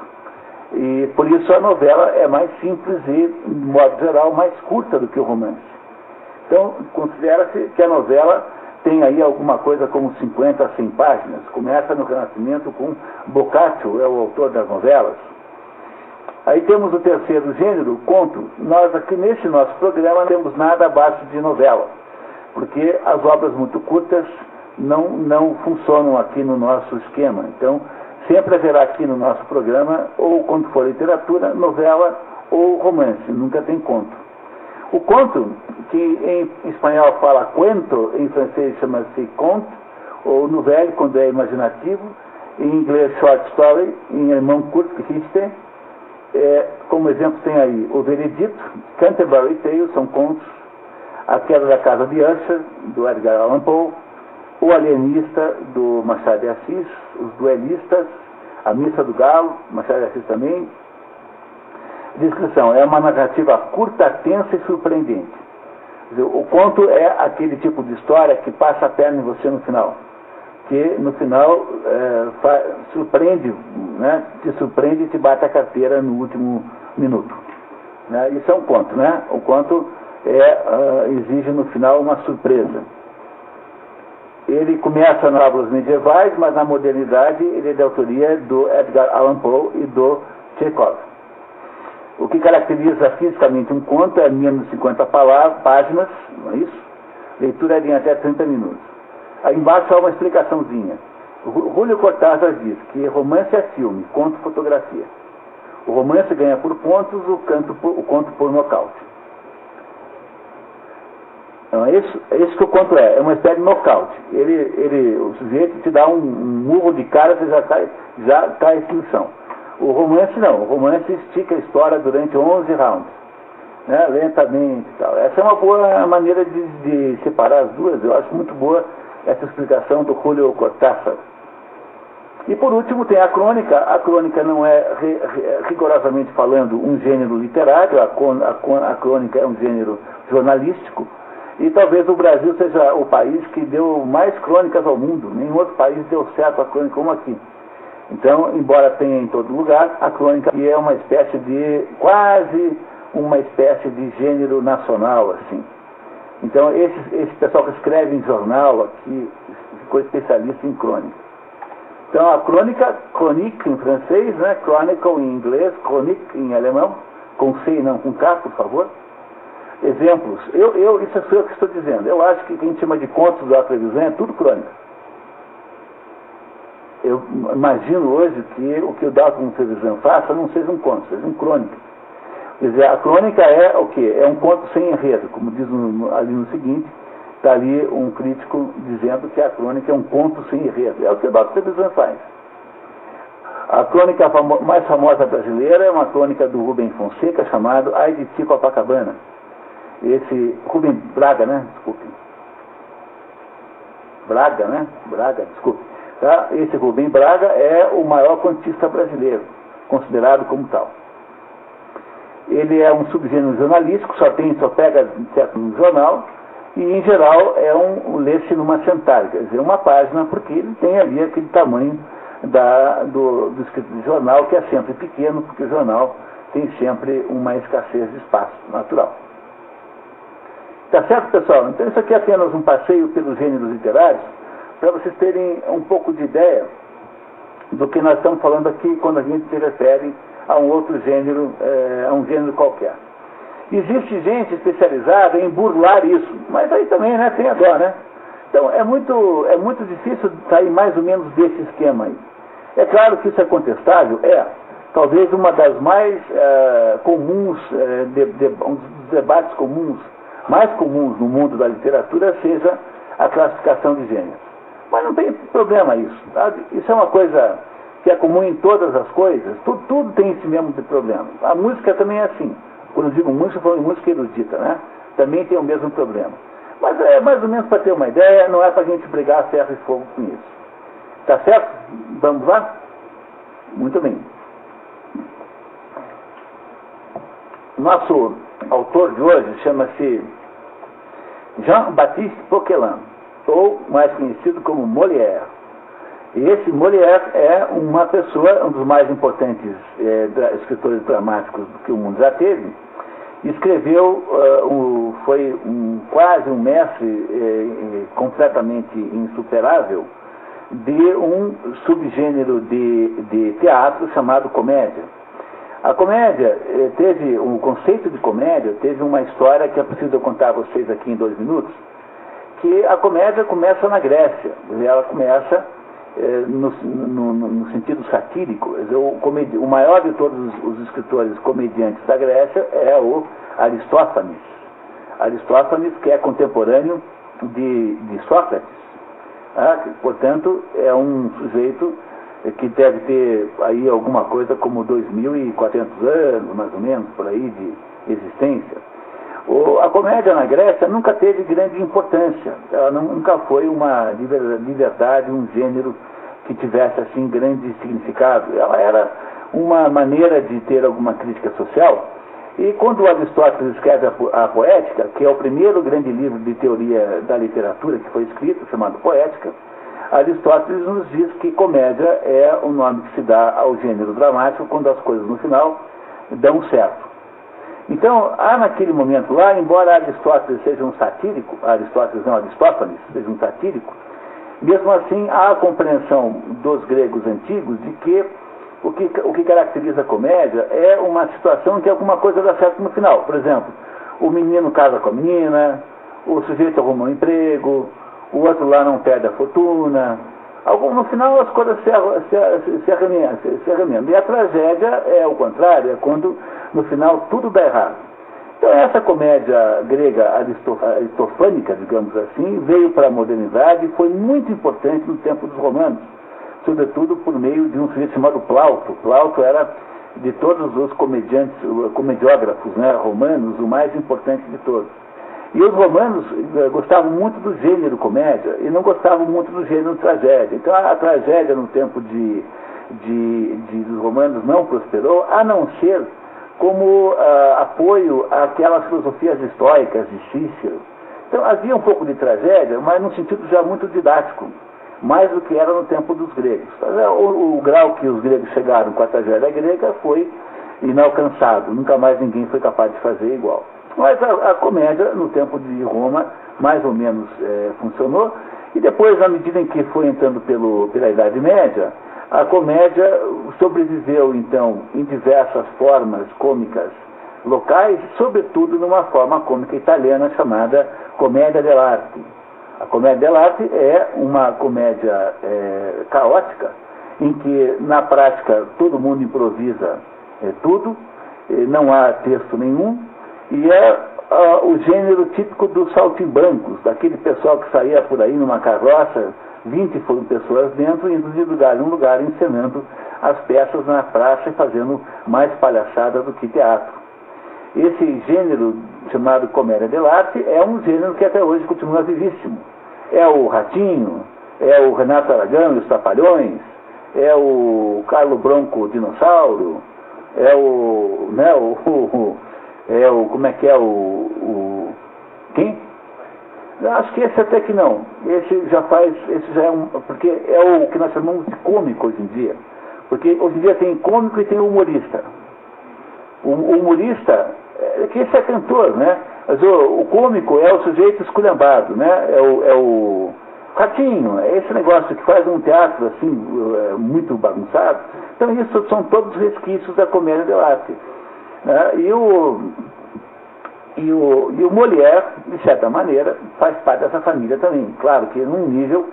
E por isso a novela é mais simples e, de modo geral, mais curta do que o romance. Então, considera-se que a novela tem aí alguma coisa como 50 a 100 páginas. Começa no Renascimento com Boccaccio, é o autor das novelas. Aí temos o terceiro gênero, conto. Nós aqui nesse nosso programa não temos nada abaixo de novela, porque as obras muito curtas não funcionam aqui no nosso esquema. Então, sempre haverá aqui no nosso programa, ou quando for literatura, novela ou romance, nunca tem conto. O conto, que em espanhol fala cuento, em francês chama-se conte, ou nouvelle, quando é imaginativo, em inglês short story, em alemão Kurzgeschichte. Como exemplo tem aí O Veredito, Canterbury Tales, são contos, A Queda da Casa de Usher, do Edgar Allan Poe, O Alienista, do Machado de Assis, Os Duelistas, A Missa do Galo, Machado de Assis também. Descrição: é uma narrativa curta, tensa e surpreendente. Quer dizer, o conto é aquele tipo de história que passa a perna em você no final, que no final surpreende, né? Te surpreende e te bate a carteira no último minuto, né? Isso é um conto, né? O conto exige no final uma surpresa. Ele começa nas fábulas medievais, mas na modernidade ele é de autoria do Edgar Allan Poe e do Chekhov. O que caracteriza fisicamente um conto é menos de 50 páginas, não é isso? Leitura é em até 30 minutos. Aí embaixo há uma explicaçõezinha. Júlio Cortázar diz que romance é filme, conto fotografia. O romance ganha por pontos, o conto por nocaute. Então, é isso que o conto é. É uma espécie de nocaute. O sujeito te dá um murro de cara, você já cai em lição. O romance não. O romance estica a história durante 11 rounds, né, lentamente e tal. Essa é uma boa maneira de separar as duas. Eu acho muito boa essa explicação do Júlio Cortázar. E por último tem a crônica. A crônica não é, rigorosamente falando, um gênero literário. A crônica é um gênero jornalístico. E talvez o Brasil seja o país que deu mais crônicas ao mundo. Nenhum outro país deu certo a crônica como aqui. Então, embora tenha em todo lugar, a crônica é uma espécie de, quase uma espécie de gênero nacional, assim. Então, esse pessoal que escreve em jornal aqui, ficou especialista em crônica. Então, a crônica, chronique em francês, né? Chronicle em inglês, chronique em alemão, com C e não com K, por favor. Exemplos. Isso é o que estou dizendo. Eu acho que o que a gente chama de contos da televisão é tudo crônica. Eu imagino hoje que o que o Dalton Trevisan faça não seja um conto, seja um crônica. Quer dizer, a crônica é o quê? É um conto sem enredo, como diz ali no seguinte, está ali um crítico dizendo que a crônica é um conto sem enredo. É o que o Dalton Trevisan faz. A crônica mais famosa brasileira é uma crônica do Rubem Fonseca, chamado Ai de Ti Copacabana. Esse Rubem Braga, né? Desculpe. Braga, né? Braga, desculpe. Tá? Esse Rubem Braga é o maior contista brasileiro, considerado como tal. Ele é um subgênero jornalístico, só pega certo no jornal, e em geral é lê-se numa centária, quer dizer, uma página, porque ele tem ali aquele tamanho do escrito de jornal, que é sempre pequeno, porque o jornal tem sempre uma escassez de espaço natural. Tá certo, pessoal? Então isso aqui é apenas um passeio pelos gêneros literários, para vocês terem um pouco de ideia do que nós estamos falando aqui quando a gente se refere a um outro gênero, a um gênero qualquer. Existe gente especializada em burlar isso, mas aí também, né, tem a dó, né? Então é muito difícil sair mais ou menos desse esquema aí. É claro que isso é contestável, talvez uma das mais comuns, um dos debates comuns, mais comuns no mundo da literatura seja a classificação de gêneros. Mas não tem problema isso, sabe? Isso é uma coisa que é comum em todas as coisas, tudo tem esse mesmo problema. A música também é assim. Quando eu digo música, eu falo de música erudita, né? Também tem o mesmo problema. Mas é mais ou menos para ter uma ideia, não é para a gente brigar a ferro e fogo com isso. Tá certo? Vamos lá? Muito bem. Nosso autor de hoje chama-se Jean-Baptiste Poquelin, ou mais conhecido como Molière. E esse Molière é uma pessoa, um dos mais importantes escritores dramáticos que o mundo já teve. Escreveu, foi quase um mestre completamente insuperável de um subgênero de teatro chamado comédia. A comédia o conceito de comédia teve uma história que é preciso contar a vocês aqui em 2 minutos, que a comédia começa na Grécia. Ela começa no sentido satírico. O maior de todos os escritores comediantes da Grécia é o Aristófanes. Aristófanes, que é contemporâneo de Sócrates. Portanto, é um sujeito que deve ter aí alguma coisa como 2.400 anos, mais ou menos, por aí, de existência. A comédia na Grécia nunca teve grande importância. Ela nunca foi de verdade, um gênero que tivesse assim grande significado. Ela era uma maneira de ter alguma crítica social. E quando Aristóteles escreve a Poética, que é o primeiro grande livro de teoria da literatura que foi escrito, chamado Poética, Aristóteles nos diz que comédia é o nome que se dá ao gênero dramático quando as coisas no final dão certo. Então, naquele momento lá, embora Aristóteles seja um satírico, Aristófanes seja um satírico, mesmo assim há a compreensão dos gregos antigos de que o que caracteriza a comédia é uma situação em que alguma coisa dá certo no final. Por exemplo, o menino casa com a menina, o sujeito arruma um emprego, o outro lá não perde a fortuna, No final as coisas se arremendam. E a tragédia é o contrário, é quando no final tudo dá errado. Então essa comédia grega aristofânica, digamos assim, veio para a modernidade e foi muito importante no tempo dos romanos, sobretudo por meio de um sujeito chamado Plauto. Plauto era, de todos os comediógrafos, né, romanos, o mais importante de todos. E os romanos gostavam muito do gênero comédia e não gostavam muito do gênero tragédia. Então a tragédia no tempo dos romanos não prosperou, a não ser como apoio àquelas filosofias estoicas de Cícero. Então havia um pouco de tragédia, mas num sentido já muito didático, mais do que era no tempo dos gregos. O grau que os gregos chegaram com a tragédia grega foi inalcançável, nunca mais ninguém foi capaz de fazer igual. Mas a comédia, no tempo de Roma, mais ou menos funcionou, e depois, à medida em que foi entrando pela Idade Média, a comédia sobreviveu, então, em diversas formas cômicas locais, sobretudo numa forma cômica italiana chamada comédia dell'arte. A comédia dell'arte é uma comédia caótica, em que, na prática, todo mundo improvisa tudo, não há texto nenhum, e é o gênero típico dos saltimbancos, daquele pessoal que saía por aí numa carroça, 20 foram pessoas dentro, indo de lugar em lugar, encenando as peças na praça e fazendo mais palhaçada do que teatro. Esse gênero, chamado comédia dell'arte, é um gênero que até hoje continua vivíssimo. É o Ratinho, é o Renato Aragão e os Trapalhões, é o Carlo Bronco Dinossauro, é o quem? Acho que esse até que não. Esse já é porque é o que nós chamamos de cômico hoje em dia. Porque hoje em dia tem cômico e tem humorista. O humorista, que esse é cantor, né? Mas o cômico é o sujeito esculhambado, né? É o Ratinho, é esse negócio que faz um teatro assim, muito bagunçado. Então isso são todos resquícios da comédia dell'arte. E o Molière, de certa maneira, faz parte dessa família também. Claro que num nível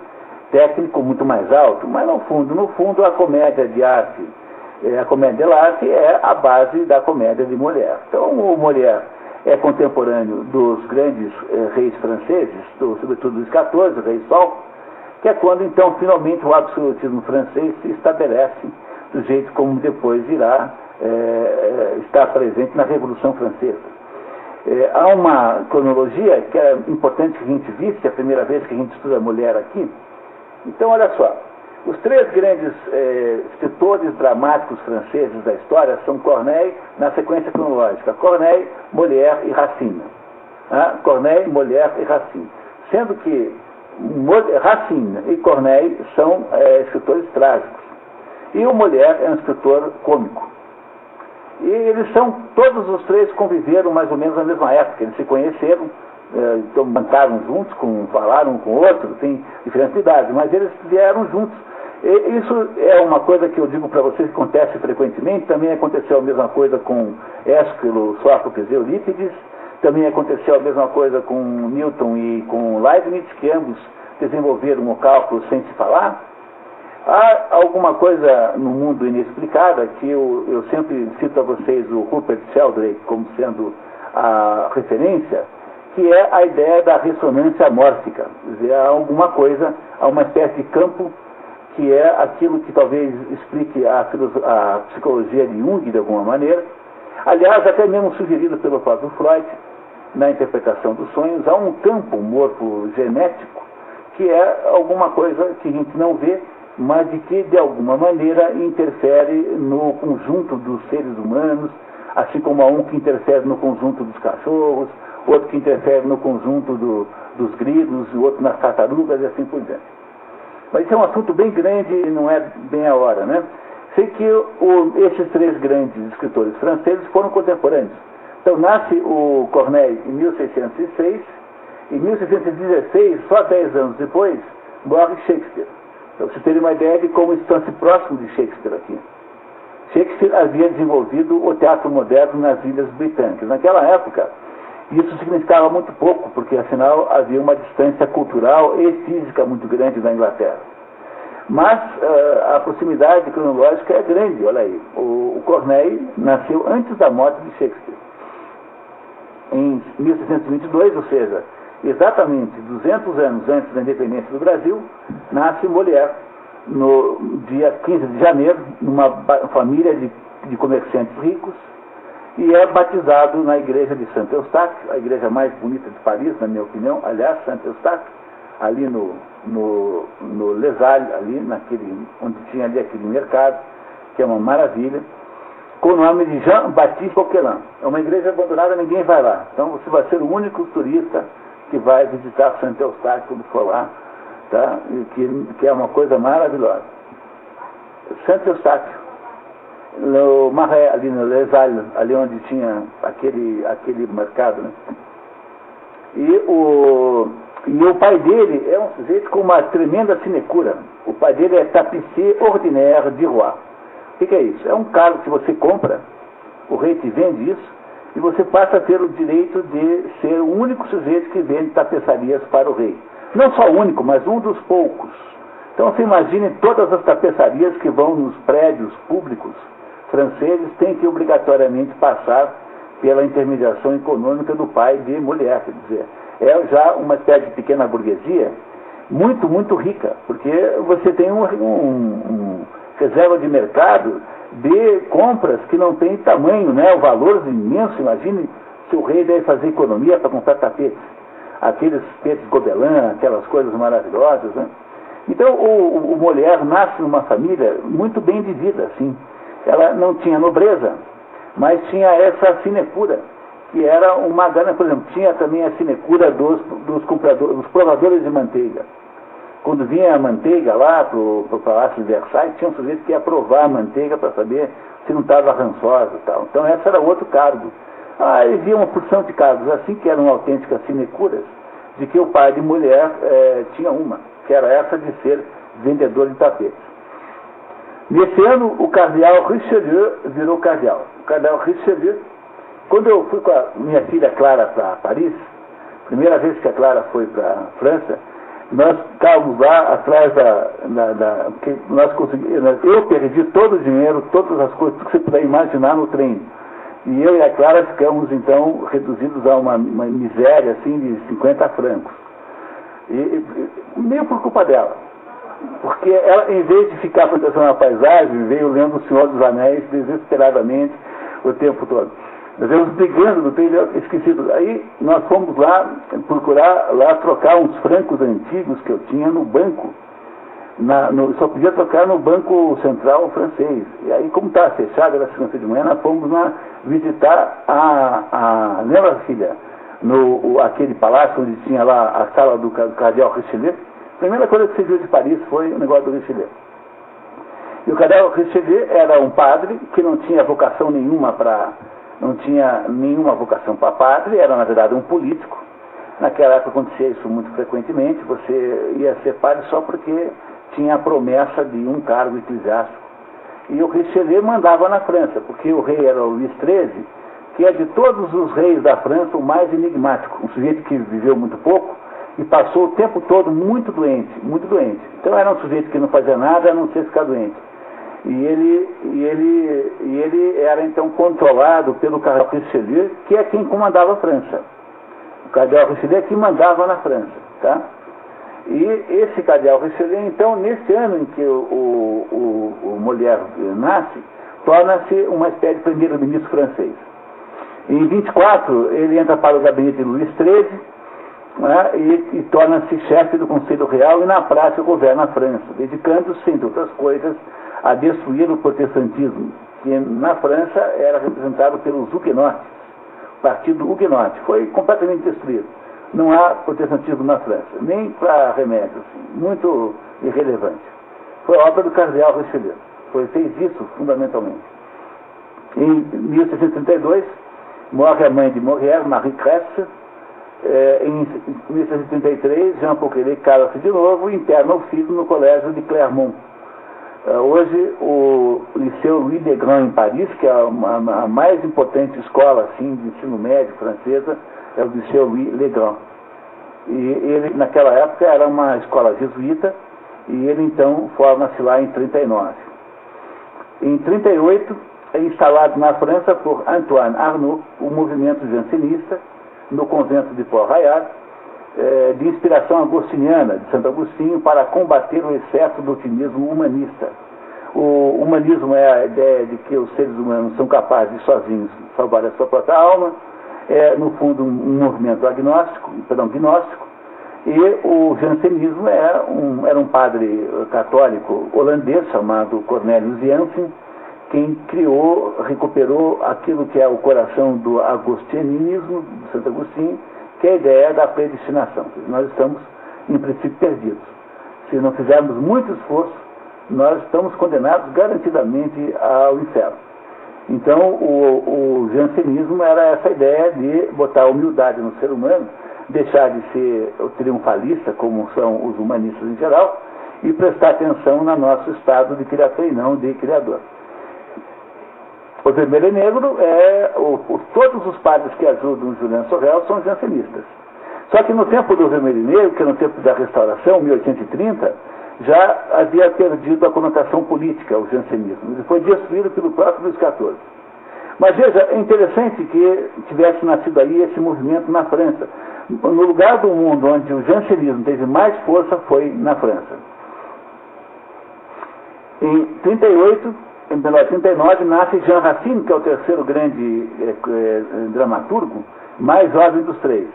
técnico muito mais alto, mas no fundo, a comédia de arte, a comédia dell'arte é a base da comédia de Molière. Então o Molière é contemporâneo dos grandes reis franceses, sobretudo dos 14, rei Sol, que é quando então finalmente o absolutismo francês se estabelece do jeito como depois irá estar presente na Revolução Francesa. Há uma cronologia que é importante que a gente visse, a primeira vez que a gente estuda a mulher aqui. Então, olha só, os três grandes escritores dramáticos franceses da história são Corneille, na sequência cronológica, Corneille, Molière e Racine. Corneille, Molière e Racine. Sendo que Racine e Corneille são escritores trágicos. E o Molière é um escritor cômico. E todos os três conviveram mais ou menos na mesma época, eles se conheceram, então bancaram juntos, falaram um com o outro, tem diferentes idades, mas eles vieram juntos. E isso é uma coisa que eu digo para vocês que acontece frequentemente, também aconteceu a mesma coisa com Ésquilo, Sófocles e Eurípides, também aconteceu a mesma coisa com Newton e com Leibniz, que ambos desenvolveram o cálculo sem se falar. Há alguma coisa no mundo inexplicada que eu sempre cito a vocês o Rupert Sheldrake como sendo a referência, que é a ideia da ressonância mórfica. Quer dizer, há alguma coisa, há uma espécie de campo que é aquilo que talvez explique a psicologia de Jung de alguma maneira. Aliás, até mesmo sugerido pelo próprio Freud, na interpretação dos sonhos, há um campo morfogenético que é alguma coisa que a gente não vê, mas de que, de alguma maneira, interfere no conjunto dos seres humanos, assim como há um que interfere no conjunto dos cachorros, outro que interfere no conjunto dos grilos, o outro nas tartarugas e assim por diante. Mas isso é um assunto bem grande e não é bem a hora, né? Sei que esses três grandes escritores franceses foram contemporâneos. Então, nasce o Corneille em 1606, em 1616, só 10 anos depois, morre Shakespeare. Para vocês terem uma ideia de como estão-se próximos de Shakespeare aqui. Shakespeare havia desenvolvido o teatro moderno nas Ilhas Britânicas. Naquela época, isso significava muito pouco, porque afinal havia uma distância cultural e física muito grande da Inglaterra. Mas a proximidade cronológica é grande, olha aí. O Corneille nasceu antes da morte de Shakespeare. Em 1622, ou seja, exatamente 200 anos antes da independência do Brasil, nasce Molière, no dia 15 de janeiro, numa família de comerciantes ricos, e é batizado na igreja de Saint Eustáquio, a igreja mais bonita de Paris, na minha opinião, aliás, Saint Eustáquio, ali no Les Halles, ali onde tinha ali aquele mercado, que é uma maravilha, com o nome de Jean-Baptiste Poquelin. É uma igreja abandonada, ninguém vai lá. Então você vai ser o único turista que vai visitar Saint Eustáquio quando for lá, tá? Que é uma coisa maravilhosa. Saint Eustáquio, no Marais, ali no Les Halles, ali onde tinha aquele mercado, né? E o pai dele é um sujeito com uma tremenda sinecura. O pai dele é tapissier ordinaire de Rouen. O que é isso? É um cargo que você compra, o rei te vende isso, e você passa a ter o direito de ser o único sujeito que vende tapeçarias para o rei. Não só o único, mas um dos poucos. Então você imagine todas as tapeçarias que vão nos prédios públicos franceses, têm que obrigatoriamente passar pela intermediação econômica do pai de Molière, quer dizer, é já uma espécie de pequena burguesia muito, muito rica, porque você tem um reserva de mercado de compras que não tem tamanho, né? O valor é imenso. Imagine se o rei deve fazer economia para comprar tapetes, aqueles tapetes Gobelin, aquelas coisas maravilhosas, né? Então o Molière nasce numa família muito bem de vida, assim. Ela não tinha nobreza, mas tinha essa sinecura, que era uma gana. Por exemplo, tinha também a sinecura dos compradores, dos provadores de manteiga. Quando vinha a manteiga lá para o Palácio de Versailles, tinha um sujeito que ia provar a manteiga para saber se não estava rançosa e tal. Então esse era outro cargo. Havia uma porção de cargos assim que eram autênticas sinecuras, de que o pai de Molière tinha uma, que era essa de ser vendedor de tapetes. Nesse ano, o cardeal Richelieu virou cardeal. O cardeal Richelieu, quando eu fui com a minha filha Clara para Paris, primeira vez que a Clara foi para a França, nós estávamos lá atrás nós conseguimos, eu perdi todo o dinheiro, todas as coisas, tudo que você puder imaginar no trem. E eu e a Clara ficamos, então, reduzidos a uma miséria, assim, de 50 francos. Meio por culpa dela. Porque ela, em vez de ficar protegendo a paisagem, veio lendo O Senhor dos Anéis desesperadamente o tempo todo. Nós íamos brigando no trem, esquecido. Aí nós fomos lá procurar trocar uns francos antigos que eu tinha no banco. Só podia trocar no Banco Central francês. E aí, como estava fechado, era segunda-feira de manhã, nós fomos lá visitar lembra, filha? Aquele palácio onde tinha lá a sala do cardeal Richelieu. A primeira coisa que você viu de Paris foi o negócio do Richelieu. E o cardeal Richelieu era um padre que não tinha vocação nenhuma para padre, era na verdade um político. Naquela época acontecia isso muito frequentemente, você ia ser padre só porque tinha a promessa de um cargo eclesiástico. E o Richelieu mandava na França, porque o rei era o Luís XIII, que é de todos os reis da França o mais enigmático, um sujeito que viveu muito pouco e passou o tempo todo muito doente, muito doente. Então era um sujeito que não fazia nada a não ser ficar doente. E ele era então controlado pelo cardeal Richelieu, que é quem comandava a França. O cardeal Richelieu é quem mandava na França, tá? E esse cardeal Richelieu, então, nesse ano em que o Molière nasce, torna-se uma espécie de primeiro-ministro francês. Em 24, ele entra para o gabinete de Luís XIII, né, e torna-se chefe do Conselho Real e, na prática, governa a França, dedicando-se, entre outras coisas, a destruir o protestantismo, que na França era representado pelos huguenotes, o partido huguenote. Foi completamente destruído. Não há protestantismo na França, nem para remédios, assim, muito irrelevante. Foi obra do cardeal Richelieu. Fez isso fundamentalmente. Em 1632, morre a mãe de Molière, Marie Cresse. Em 1633, Jean Poquelin casa-se de novo e interna o filho no colégio de Clermont. Hoje, o Liceu Louis de Grand em Paris, que é a mais importante escola assim, de ensino médio francesa, é o Liceu Louis Le Grand. E ele, naquela época, era uma escola jesuíta E ele então forma-se lá em 39. Em 38 é instalado na França por Antoine Arnauld o movimento jansenista no convento de Port-Royal, de inspiração agostiniana, de Santo Agostinho, para combater o excesso do otimismo humanista. O humanismo é a ideia de que os seres humanos são capazes de sozinhos salvar a sua própria alma, é no fundo um movimento gnóstico, e o jansenismo era um padre católico holandês chamado Cornelius Jansen, quem recuperou aquilo que é o coração do agostinianismo, do Santo Agostinho, que é a ideia da predestinação. Nós estamos, em princípio, perdidos. Se não fizermos muito esforço, nós estamos condenados garantidamente ao inferno. Então, o jansenismo era essa ideia de botar a humildade no ser humano, deixar de ser o triunfalista, como são os humanistas em geral, e prestar atenção no nosso estado de criatura e não de criador. O Vermelho e Negro todos os padres que ajudam Julian Sorel são jansenistas. Só que no tempo do Vermelho e Negro, que é no tempo da Restauração, 1830, já havia perdido a conotação política, o jansenismo. Ele foi destruído pelo próprio Luís XIV. Mas veja, é interessante que tivesse nascido aí esse movimento na França. No lugar do mundo onde o jansenismo teve mais força foi na França. Em 1939, nasce Jean Racine, que é o terceiro grande dramaturgo, mais jovem dos três.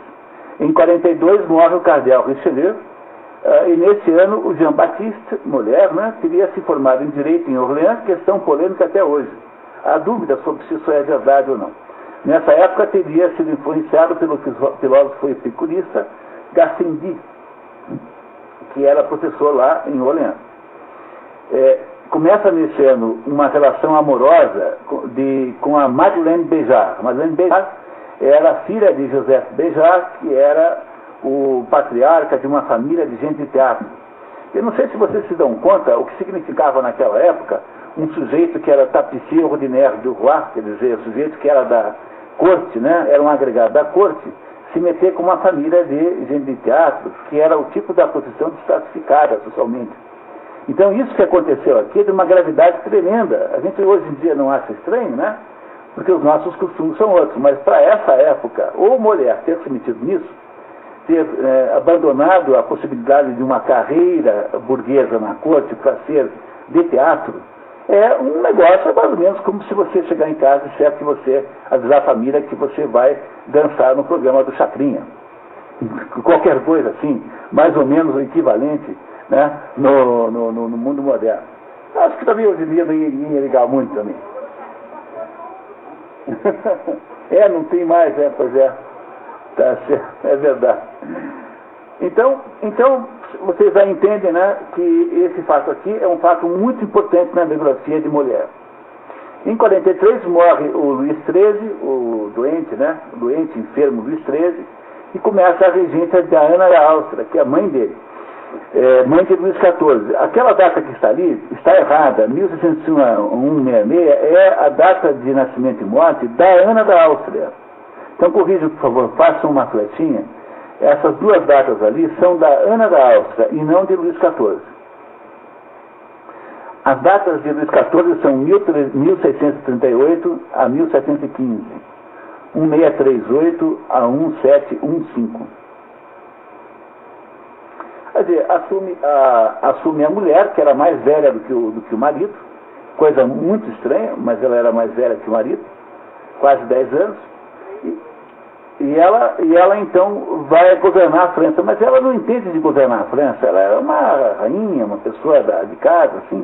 Em 42 morre o cardeal Richelieu, e nesse ano o Jean-Baptiste Molère, teria se formado em Direito em Orléans, questão polêmica até hoje. Há dúvida sobre se isso é verdade ou não. Nessa época teria sido influenciado pelo filósofo epicurista Gassendi, que era professor lá em Orléans. Começa nesse ano uma relação amorosa com a Madeleine Béjart. Madeleine Béjart era filha de Joseph Béjart, que era o patriarca de uma família de gente de teatro. Eu não sei se vocês se dão conta o que significava naquela época um sujeito que era tapissier ordinaire do roi, quer dizer, o sujeito que era da corte, era um agregado da corte, se meter com uma família de gente de teatro, que era o tipo da profissão destratificada socialmente. Então isso que aconteceu aqui é de uma gravidade tremenda. A gente hoje em dia não acha estranho, porque os nossos costumes são outros, mas para essa época, ou mulher ter se metido nisso, ter abandonado a possibilidade de uma carreira burguesa na corte para ser de teatro, é um negócio mais ou menos como se você chegar em casa e disser que você avisar a família que você vai dançar no programa do Chacrinha. Qualquer coisa assim, mais ou menos o equivalente, no mundo moderno. Acho que também hoje em dia não ia ligar muito também. Não tem mais, pois é. Tá certo, é verdade. Então, vocês já entendem, que esse fato aqui é um fato muito importante na biografia de Molière. Em 43 morre o Luís XIII, o doente, enfermo Luís XIII, e começa a regência da Ana da Áustria, que é a mãe dele, mãe de Luís XIV. Aquela data que está ali está errada. 1601-166 é a data de nascimento e morte da Ana da Áustria. Então corrija, por favor, façam uma flechinha. Essas duas datas ali são da Ana da Áustria e não de Luís XIV. As datas de Luís XIV são 1638 a 1715, 1638 a 1715. Quer dizer, assume a mulher, que era mais velha do que o marido, coisa muito estranha, mas ela era mais velha que o marido, quase 10 anos, e ela então vai governar a França, mas ela não entende de governar a França, ela é uma rainha, uma pessoa de casa, assim.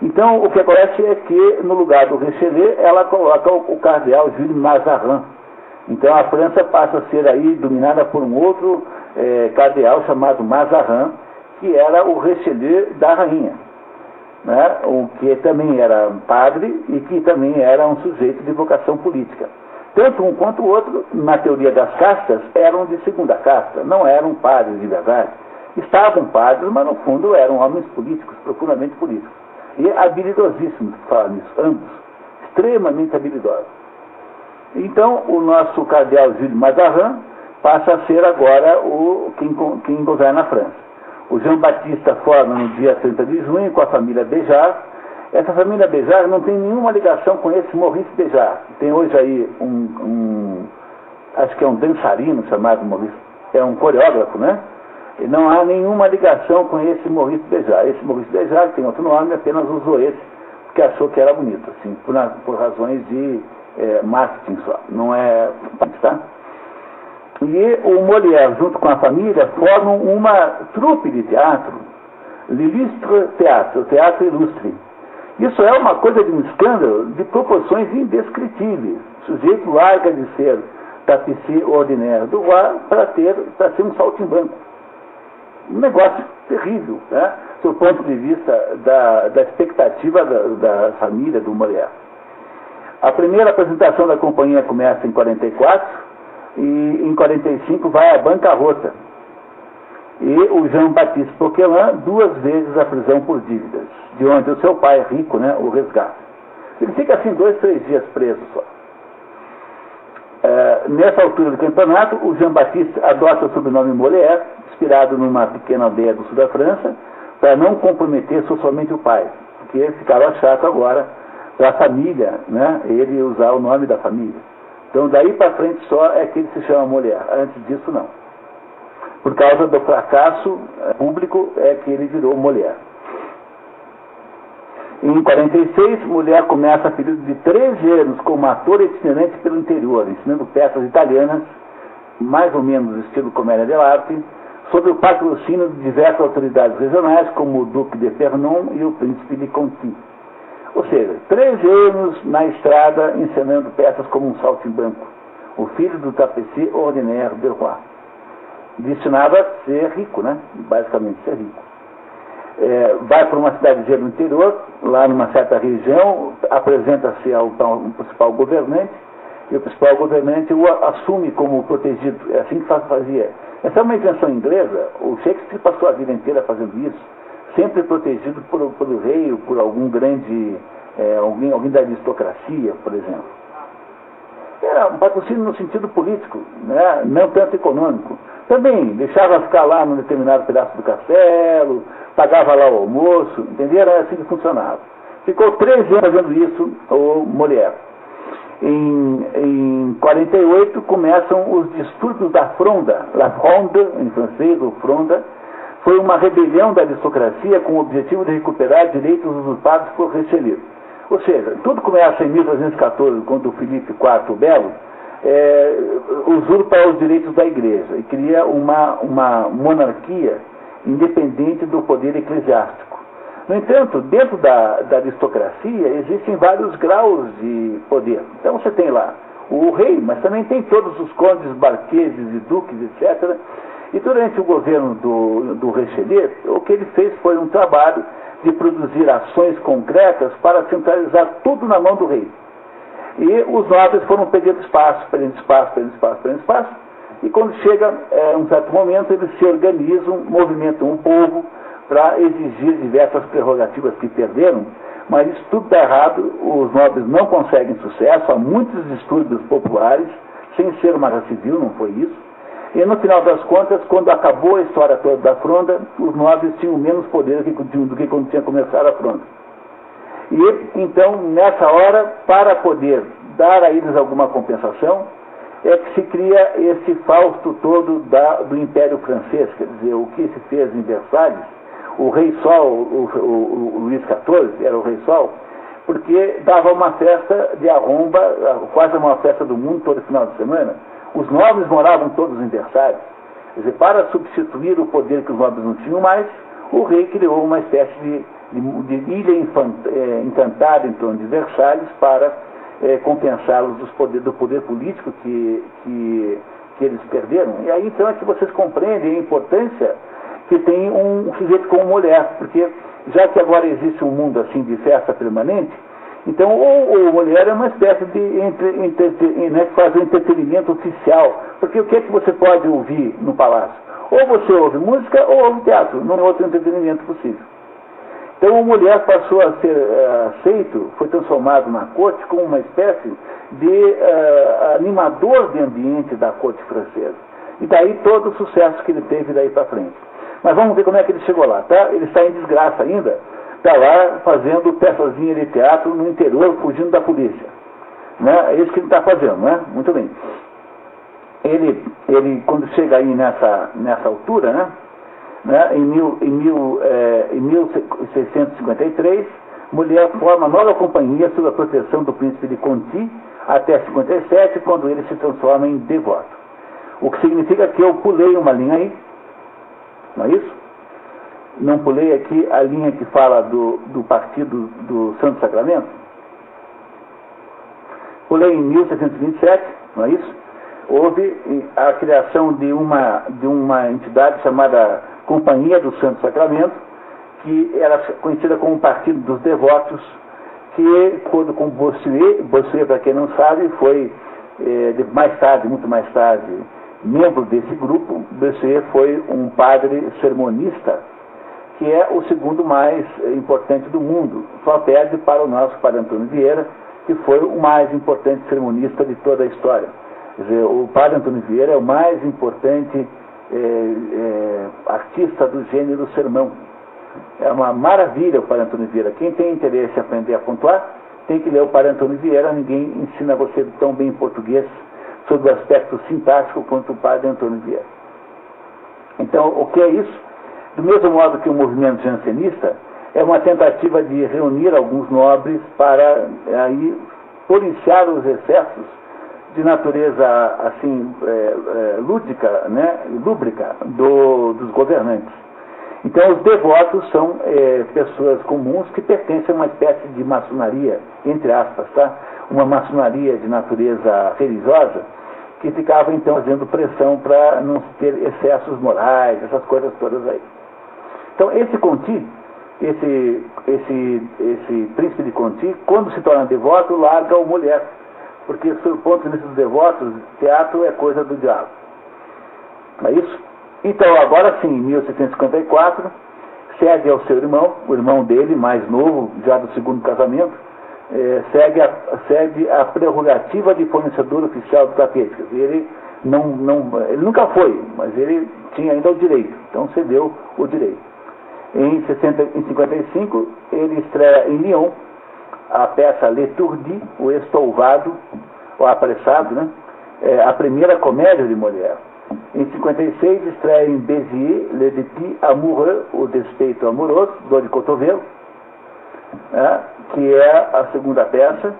Então o que acontece é que no lugar do Richelieu ela coloca o cardeal Jules Mazarin. Então a França passa a ser aí dominada por um outro cardeal chamado Mazarin, que era o Richelieu da rainha, o que também era padre e que também era um sujeito de vocação política. Tanto um quanto o outro, na teoria das castas, eram de segunda casta, não eram padres de verdade. Estavam padres, mas no fundo eram homens políticos, profundamente políticos. E habilidosíssimos, falam nisso, ambos, extremamente habilidosos. Então, o nosso cardeal Jules Mazarin passa a ser agora quem governa a França. O Jean Baptiste forma no dia 30 de junho com a família Béjart. Essa família Béjart não tem nenhuma ligação com esse Maurice Béjart. Tem hoje aí acho que é um dançarino chamado Maurice, é um coreógrafo, né? E não há nenhuma ligação com esse Maurice Béjart. Esse Maurice Béjart tem outro nome, apenas usou esse, porque achou que era bonito, assim, por razões de marketing só, não é... Tá? E o Molière, junto com a família, formam uma trupe de teatro, l'Illustre Théâtre, o Teatro Ilustre. Isso é uma coisa de um escândalo de proporções indescritíveis. O sujeito larga de ser tapissier ordinaire do Roi para ser um saltimbanco. Um negócio terrível, né? Do ponto de vista da expectativa da família do Molière. A primeira apresentação da companhia começa em 44 e em 45 vai à bancarrota. E o Jean-Baptiste Poquelin 2 vezes a prisão por dívidas, de onde o seu pai rico, né, o resgata. Ele fica assim 2, 3 dias preso só. Nessa altura do campeonato, o Jean-Baptiste adota o sobrenome Molière, inspirado numa pequena aldeia do sul da França, para não comprometer socialmente o pai, porque ficava chato agora para a família, né, ele usar o nome da família. Então daí para frente só é que ele se chama Molière, antes disso não. Por causa do fracasso público é que ele virou Molière. Em 46, Molière começa a período de 13 anos como ator itinerante pelo interior, ensinando peças italianas, mais ou menos estilo comédia dell'arte, sob o patrocínio de diversas autoridades regionais, como o Duque de Fernon e o Príncipe de Conti. Ou seja, 13 anos na estrada encenando peças como um saltimbanco, o filho do tapissier ordinaire de Roi. Destinado a ser rico, né? Basicamente ser rico. Vai para uma cidadezinha do interior, lá numa certa região, apresenta-se ao principal governante, e o principal governante o assume como protegido. É assim que fazia. Essa é uma invenção inglesa. O Shakespeare passou a vida inteira fazendo isso, sempre protegido pelo rei ou por algum grande, alguém da aristocracia, por exemplo. Era um patrocínio no sentido político, né? Não tanto econômico. Também deixava ficar lá num determinado pedaço do castelo, pagava lá o almoço, entendeu? Era assim que funcionava. Ficou 13 anos fazendo isso, o Molière. Em 48 começam os distúrbios da Fronda, La Fronde, em francês, ou Fronda. Foi uma rebelião da aristocracia com o objetivo de recuperar direitos usurpados por Richelieu. Ou seja, tudo começa em 1314, quando o Filipe IV o Belo usurpa os direitos da igreja e cria uma monarquia independente do poder eclesiástico. No entanto, dentro da aristocracia existem vários graus de poder. Então você tem lá o rei, mas também tem todos os condes, marqueses e duques, etc. E durante o governo do Richelieu, o que ele fez foi um trabalho de produzir ações concretas para centralizar tudo na mão do rei. E os nobres foram perdendo espaço, e quando chega um certo momento, eles se organizam, movimentam o povo para exigir diversas prerrogativas que perderam, mas isso tudo está errado, os nobres não conseguem sucesso, há muitos distúrbios populares, sem ser uma guerra civil, não foi isso. E no final das contas, quando acabou a história toda da Fronda, os nobres tinham menos poder do que quando tinha começado a Fronda. E então, nessa hora, para poder dar a eles alguma compensação, é que se cria esse fausto todo do Império Francês, quer dizer, o que se fez em Versalhes, o Rei Sol, o Luís XIV, era o Rei Sol, porque dava uma festa de arromba, quase uma festa do mundo todo final de semana. Os nobres moravam todos em Versalhes. Quer dizer, para substituir o poder que os nobres não tinham mais, o rei criou uma espécie de ilha encantada em torno de Versalhes para compensá-los do poder político que eles perderam. E aí então é que vocês compreendem a importância que tem um sujeito como Molière, porque já que agora existe um mundo assim de festa permanente, então o Molière é uma espécie de que faz um entretenimento oficial, porque o que é que você pode ouvir no palácio? Ou você ouve música ou ouve teatro, não é outro entretenimento possível. Então o Molière passou a ser aceito, foi transformado na corte como uma espécie de animador de ambiente da corte francesa. E daí todo o sucesso que ele teve daí para frente. Mas vamos ver como é que ele chegou lá, tá? Ele está em desgraça ainda, está lá fazendo peçazinha de teatro no interior, fugindo da polícia. Né? É isso que ele está fazendo, né? Muito bem. Ele quando chega aí nessa altura, né? Em 1653, Molière forma nova companhia sob a proteção do príncipe de Conti até 57, quando ele se transforma em devoto. O que significa que eu pulei uma linha aí, não é isso? Não pulei aqui a linha que fala do partido do Santo Sacramento? Pulei em 1727, não é isso? Houve a criação de uma entidade chamada Companhia do Santo Sacramento, que era conhecida como Partido dos Devotos, que, quando com Bossuet, para quem não sabe, foi muito mais tarde, membro desse grupo. Bossuet foi um padre sermonista, que é o segundo mais importante do mundo, só perde para o nosso padre Antônio Vieira, que foi o mais importante sermonista de toda a história. Quer dizer, o padre Antônio Vieira é o mais importante artista do gênero sermão. É uma maravilha o padre Antônio Vieira. Quem tem interesse em aprender a pontuar, tem que ler o padre Antônio Vieira. Ninguém ensina você tão bem português sobre o aspecto sintático quanto o padre Antônio Vieira. Então, o que é isso? Do mesmo modo que o movimento jansenista é uma tentativa de reunir alguns nobres para aí policiar os excessos de natureza assim lúdica, né, lúbrica dos governantes. Então, os devotos são pessoas comuns que pertencem a uma espécie de maçonaria, entre aspas, tá? Uma maçonaria de natureza religiosa, que ficava então fazendo pressão para não ter excessos morais, essas coisas todas aí. Então, esse Conti, esse príncipe de Conti, quando se torna devoto, larga o Molière, porque, sob o ponto de vista dos devotos, teatro é coisa do diabo. Não é isso? Então, agora sim, em 1754, cede ao seu irmão, o irmão dele, mais novo, já do segundo casamento, cede a prerrogativa de fornecedor oficial do tapete. Ele nunca foi, mas ele tinha ainda o direito, então cedeu o direito. Em 55, ele estreia em Lyon a peça L'Étourdi, o Estouvado, o Apressado, né? A primeira comédia de Molière. Em 56, estreia em Béziers, Le Dépit Amoureux, o Despeito Amoroso, Dor de Cotovelo, que é a segunda peça.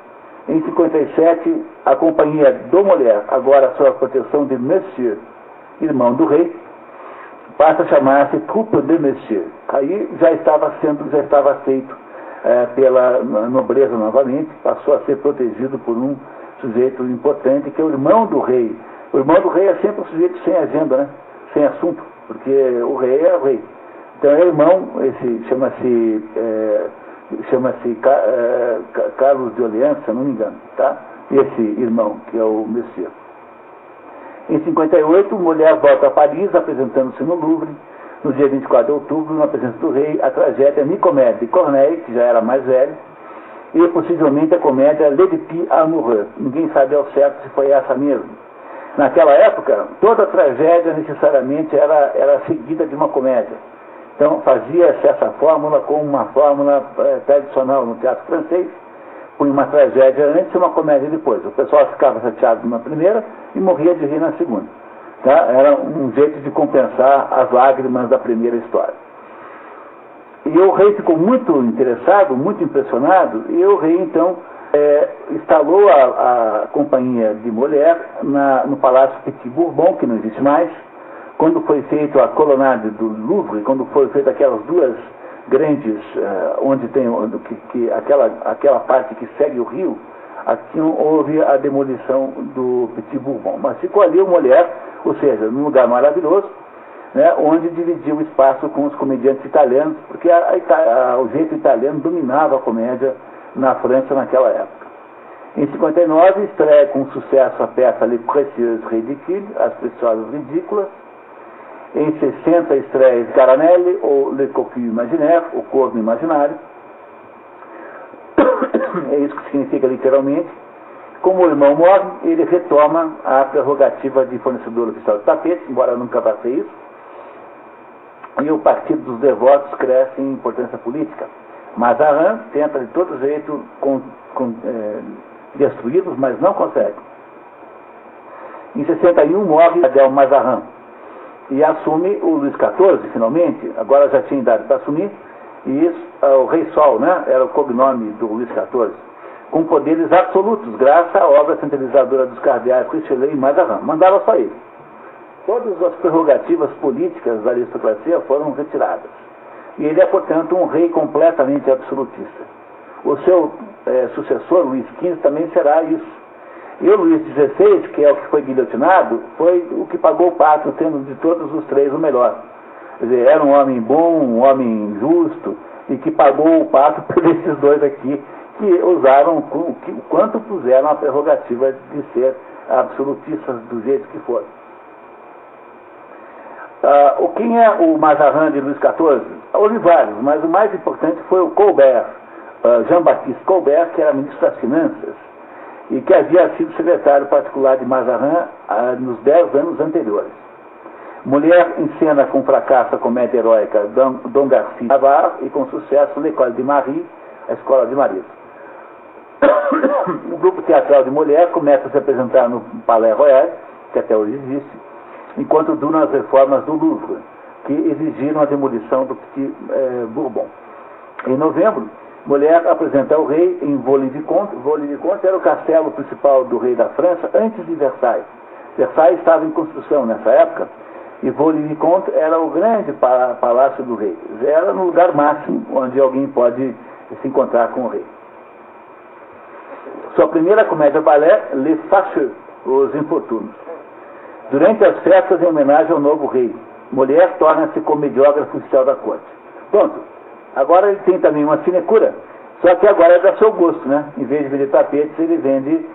Em 57, a companhia do Molière, agora sob a proteção de Monsieur, irmão do rei, passa a chamar-se Troupe de Monsieur. Aí já estava aceito pela nobreza novamente, passou a ser protegido por um sujeito importante, que é o irmão do rei. O irmão do rei é sempre um sujeito sem agenda, né? Sem assunto, porque o rei é o rei. Então é irmão, esse chama-se Carlos de Orleans, se não me engano, tá? Esse irmão, que é o Monsieur. Em 58, Molière volta a Paris, apresentando-se no Louvre. No dia 24 de outubro, na presença do rei, a tragédia Nicomède de Corneille, que já era mais velho, e possivelmente a comédia Le Dépit Amoureux. Ninguém sabe ao certo se foi essa mesmo. Naquela época, toda tragédia necessariamente era seguida de uma comédia. Então, fazia-se essa fórmula como uma fórmula tradicional no teatro francês, põe uma tragédia antes e uma comédia depois. O pessoal ficava chateado na primeira e morria de rir na segunda. Tá? Era um jeito de compensar as lágrimas da primeira história. E o rei ficou muito interessado, muito impressionado, e o rei, então, instalou a companhia de Molière no Palácio Petit Bourbon, que não existe mais. Quando foi feito a colonnade do Louvre, quando foi feita aquelas duas grandes, onde tem aquela parte que segue o rio, aqui houve a demolição do Petit Bourbon. Mas ficou ali o Molière, ou seja, num lugar maravilhoso, né, onde dividiu o espaço com os comediantes italianos, porque o jeito italiano dominava a comédia na França naquela época. Em 59, estreia com sucesso a peça Les Précieuses Ridicules, As Preciosas Ridículas. Em 60, estreia Scaranelli, ou Le Cocu Imaginaire, o Corno Imaginário. É isso que significa literalmente. Como o irmão morre, ele retoma a prerrogativa de fornecedor oficial de tapetes, embora nunca vá ser isso. e o Partido dos Devotos cresce em importância política. Mazarin tenta de todo jeito destruí-los, mas não consegue. Em 61 morre Adel Mazarin e assume o Luís XIV, finalmente. Agora já tinha idade para assumir, e isso, o Rei Sol, né, era o cognome do Luís XIV, com poderes absolutos, graças à obra centralizadora dos cardeais Richelieu e Mazarin. Mandava só ele. Todas as prerrogativas políticas da aristocracia foram retiradas. E ele é, portanto, um rei completamente absolutista. O seu sucessor, Luís XV, também será isso. E o Luís XVI, que é o que foi guilhotinado, foi o que pagou o pato, tendo de todos os três o melhor. Quer dizer, era um homem bom, um homem justo, e que pagou o pato por esses dois aqui, que usaram o quanto puseram a prerrogativa de ser absolutistas do jeito que foram. Quem é o Mazarin de Luís XIV? Houve vários, mas o mais importante foi o Colbert, Jean-Baptiste Colbert, que era ministro das Finanças, e que havia sido secretário particular de Mazarin nos 10 anos anteriores. Mulher encena com fracasso a comédia heróica Dom Garcia Navarre e com sucesso L'École de Marie, a Escola de Marido. O grupo teatral de Mulher começa a se apresentar no Palais Royal, que até hoje existe, enquanto duram as reformas do Louvre, que exigiram a demolição do Petit Bourbon. Em novembro, Mulher apresenta ao rei em Vaux-le-Vicomte. Vaux-le-Vicomte era o castelo principal do rei da França antes de Versailles. Versailles estava em construção nessa época, e Vaux-le-Vicomte era o grande palácio do rei. Era no lugar máximo onde alguém pode se encontrar com o rei. Sua primeira comédia ballet, Les Fâcheux, Os Infortunos. Durante as festas em homenagem ao novo rei, Mulher torna-se comediógrafo oficial da corte. Pronto. Agora ele tem também uma sinecura, só que agora é da seu gosto, né? Em vez de vender tapetes, ele vende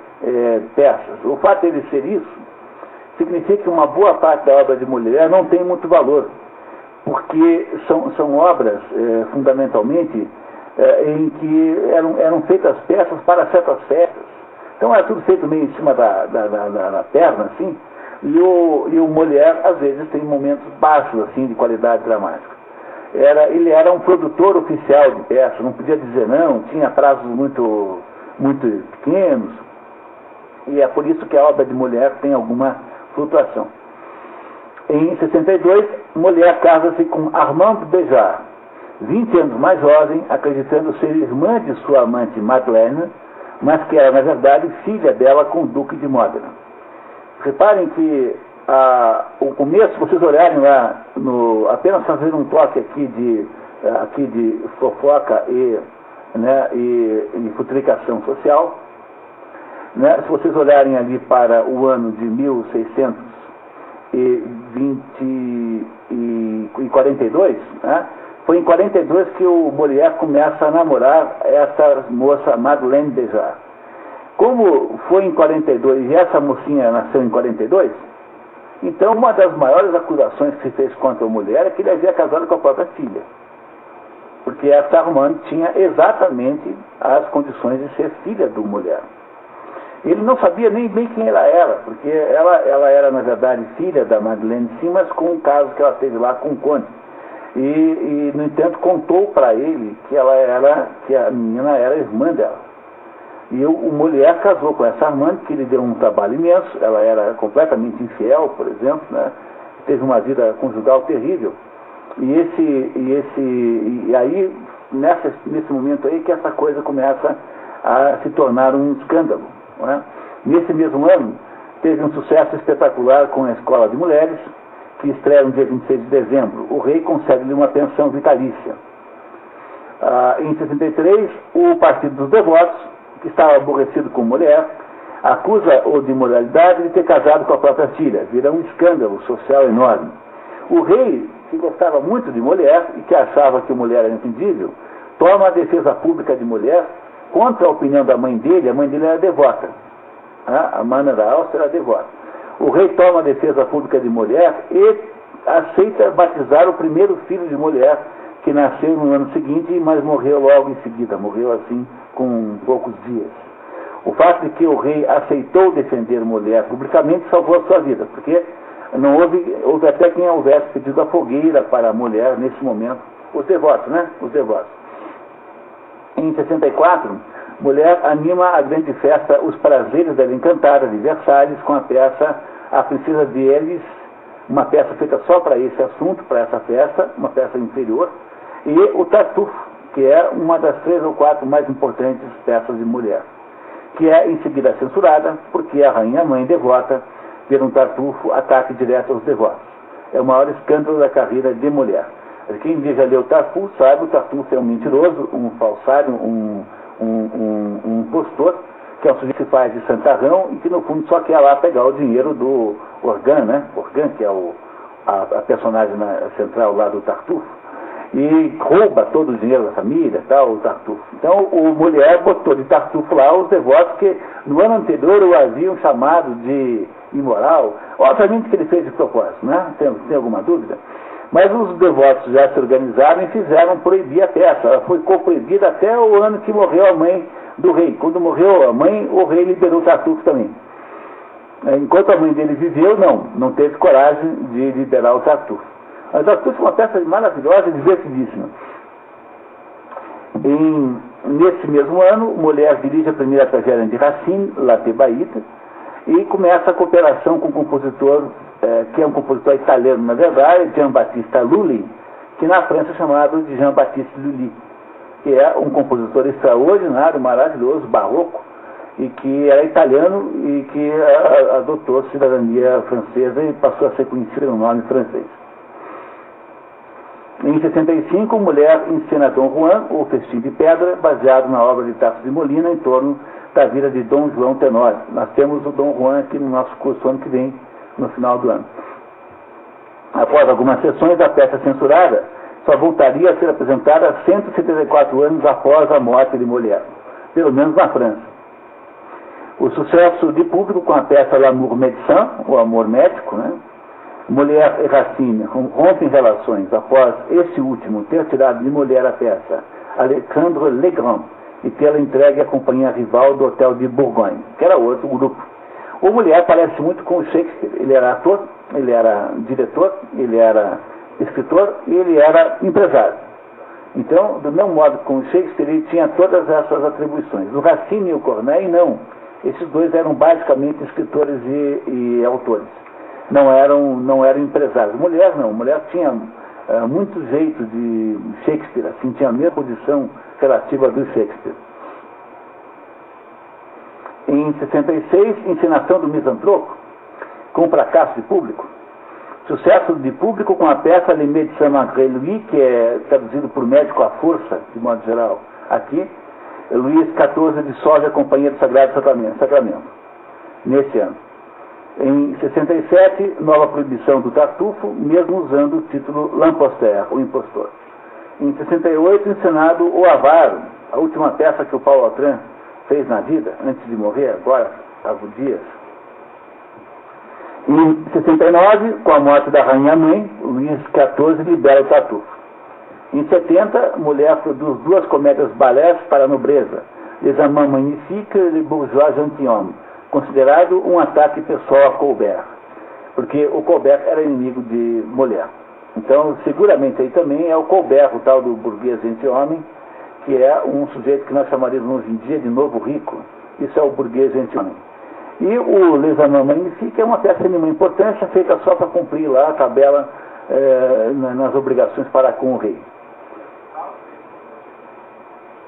peças. O fato de ele ser isso, significa que uma boa parte da obra de Mulher não tem muito valor, porque são obras, fundamentalmente, em que eram feitas peças para certas festas. Então era tudo feito meio em cima da perna, assim, e o Mulher, às vezes, tem momentos baixos, assim, de qualidade dramática. Ele era um produtor oficial de peças, não podia dizer não, tinha prazos muito, muito pequenos, e é por isso que a obra de Mulher tem alguma flutuação. Em 62, Mulher casa-se com Armand Béjart, 20 anos mais jovem, acreditando ser irmã de sua amante Madeleine, mas que era, na verdade, filha dela com o Duque de Modena. Reparem que o começo, se vocês olharem lá, apenas fazer um toque aqui de fofoca e futricação social, né? Se vocês olharem ali para o ano de 1642, né? Foi em 42 que o Molière começa a namorar essa moça Madeleine Béjart. Como foi em 42 e essa mocinha nasceu em 42, então uma das maiores acusações que se fez contra o Molière é que ele havia casado com a própria filha. Porque essa Armande tinha exatamente as condições de ser filha do Molière. Ele não sabia nem bem quem ela era, porque ela era, na verdade, filha da Madeleine, sim, mas com um caso que ela teve lá com o conde. E no entanto, contou para ele que a menina era irmã dela. E o Molière casou com essa Armande, que lhe deu um trabalho imenso. Ela era completamente infiel, por exemplo, né? Teve uma vida conjugal terrível. E aí, nesse momento aí, que essa coisa começa a se tornar um escândalo. Não é? Nesse mesmo ano, teve um sucesso espetacular com a Escola de Mulheres, que estreia no dia 26 de dezembro. O rei concede-lhe uma pensão vitalícia. Em 63, o Partido dos Devotos, que estava aborrecido com Mulher, acusa-o de imoralidade de ter casado com a própria filha. Vira um escândalo social enorme. O rei, que gostava muito de Mulher e que achava que Mulher era impedível, toma a defesa pública de Mulher contra a opinião da mãe dele. A mãe dele era devota. A Mana da Áustria era devota. O rei toma a defesa pública de Mulher e aceita batizar o primeiro filho de Mulher, que nasceu no ano seguinte, mas morreu logo em seguida. Morreu assim, com poucos dias. O fato de que o rei aceitou defender Mulher publicamente salvou a sua vida, porque Não houve até quem houvesse pedido a fogueira para a mulher nesse momento. Os devotos, né? Os devotos. Em 64, mulher anima a grande festa Os Prazeres da Encantada de Versalhes com a peça A Princesa de Elis, uma peça feita só para esse assunto, para essa festa, uma peça inferior, e o Tartufo, que é uma das 3 ou 4 mais importantes peças de mulher, que é em seguida censurada, porque a rainha-mãe devota, ver um Tartufo, ataque direto aos devotos. É o maior escândalo da carreira de mulher. Quem já leu o Tartufo sabe, o Tartufo é um mentiroso, um falsário, um impostor, que é um sujeito que faz de santarrão e que no fundo só quer lá pegar o dinheiro do Organ, né? Organ, que é a personagem central lá do Tartufo, e rouba todo o dinheiro da família, tal, o Tartufo. Então o mulher botou de Tartufo lá os devotos que no ano anterior o haviam chamado de imoral. Obviamente que ele fez de propósito, né? Tem alguma dúvida? Mas os devotos já se organizaram e fizeram proibir a peça. Ela foi proibida até o ano que morreu a mãe do rei. Quando morreu a mãe, o rei liberou o Tartufo também. Enquanto a mãe dele viveu, não teve coragem de liberar o Tartufo. O Tartufo é uma peça maravilhosa e divertidíssima. Nesse mesmo ano, mulher dirige a primeira tragédia de Racine, La Thébaïde, e começa a cooperação com o compositor, que é um compositor italiano, na verdade, Jean-Baptiste Lully, que na França é chamado de Jean-Baptiste Lully, que é um compositor extraordinário, maravilhoso, barroco, e que era italiano e que adotou cidadania francesa e passou a ser conhecido no nome francês. Em 65, mulher encena Dom Juan, o Festim de Pedra, baseado na obra de Tasso de Molina, em torno da vida de Dom João Tenório. Nós temos o Dom Juan aqui no nosso curso ano que vem, no final do ano. Após algumas sessões, a peça censurada só voltaria a ser apresentada 174 anos após a morte de Molière, pelo menos na França. O sucesso de público com a peça L'Amour Médecin, o amor médico, né? Molière e Racine rompem relações após esse último ter tirado de Molière a peça Alexandre Legrand e tê-la entregue à companhia rival do Hotel de Bourgogne, que era outro grupo. O Molière parece muito com o Shakespeare. Ele era ator, ele era diretor, ele era escritor e ele era empresário. Então, do mesmo modo que com o Shakespeare, ele tinha todas essas atribuições. O Racine e o Corneille, não. Esses dois eram basicamente escritores e autores. Não eram empresários. Mulher não. Mulher tinha muito jeito de Shakespeare, assim, tinha a mesma posição relativa do Shakespeare. Em 66, encenação do Misantropo, com fracasso de público. Sucesso de público com a peça Le Médecin Malgré Lui, que é traduzido por médico à força, de modo geral, aqui. Luís XIV dissolve a Companhia do Sagrado Sacramento, nesse ano. Em 67, nova proibição do Tartufo, mesmo usando o título L'Imposteur, o impostor. Em 68, encenado O Avaro, a última peça que o Paulo Autran fez na vida, antes de morrer, agora, há dias. Em 69, com a morte da rainha-mãe, Luís XIV libera o Tartufo. Em 70, mulher produz 2 comédias balés para a nobreza, Les Amants Magnifiques e Le Bourgeois Gentilhomme, considerado um ataque pessoal a Colbert, porque o Colbert era inimigo de mulher. Então, seguramente aí também é o Colbert, o tal do burguês gentilhomem, que é um sujeito que nós chamaríamos hoje em dia de novo rico. Isso é o burguês gentilhomem. E o Les Amants Magnifiques é uma peça de nenhuma importância, feita só para cumprir lá a tabela nas obrigações para com o rei.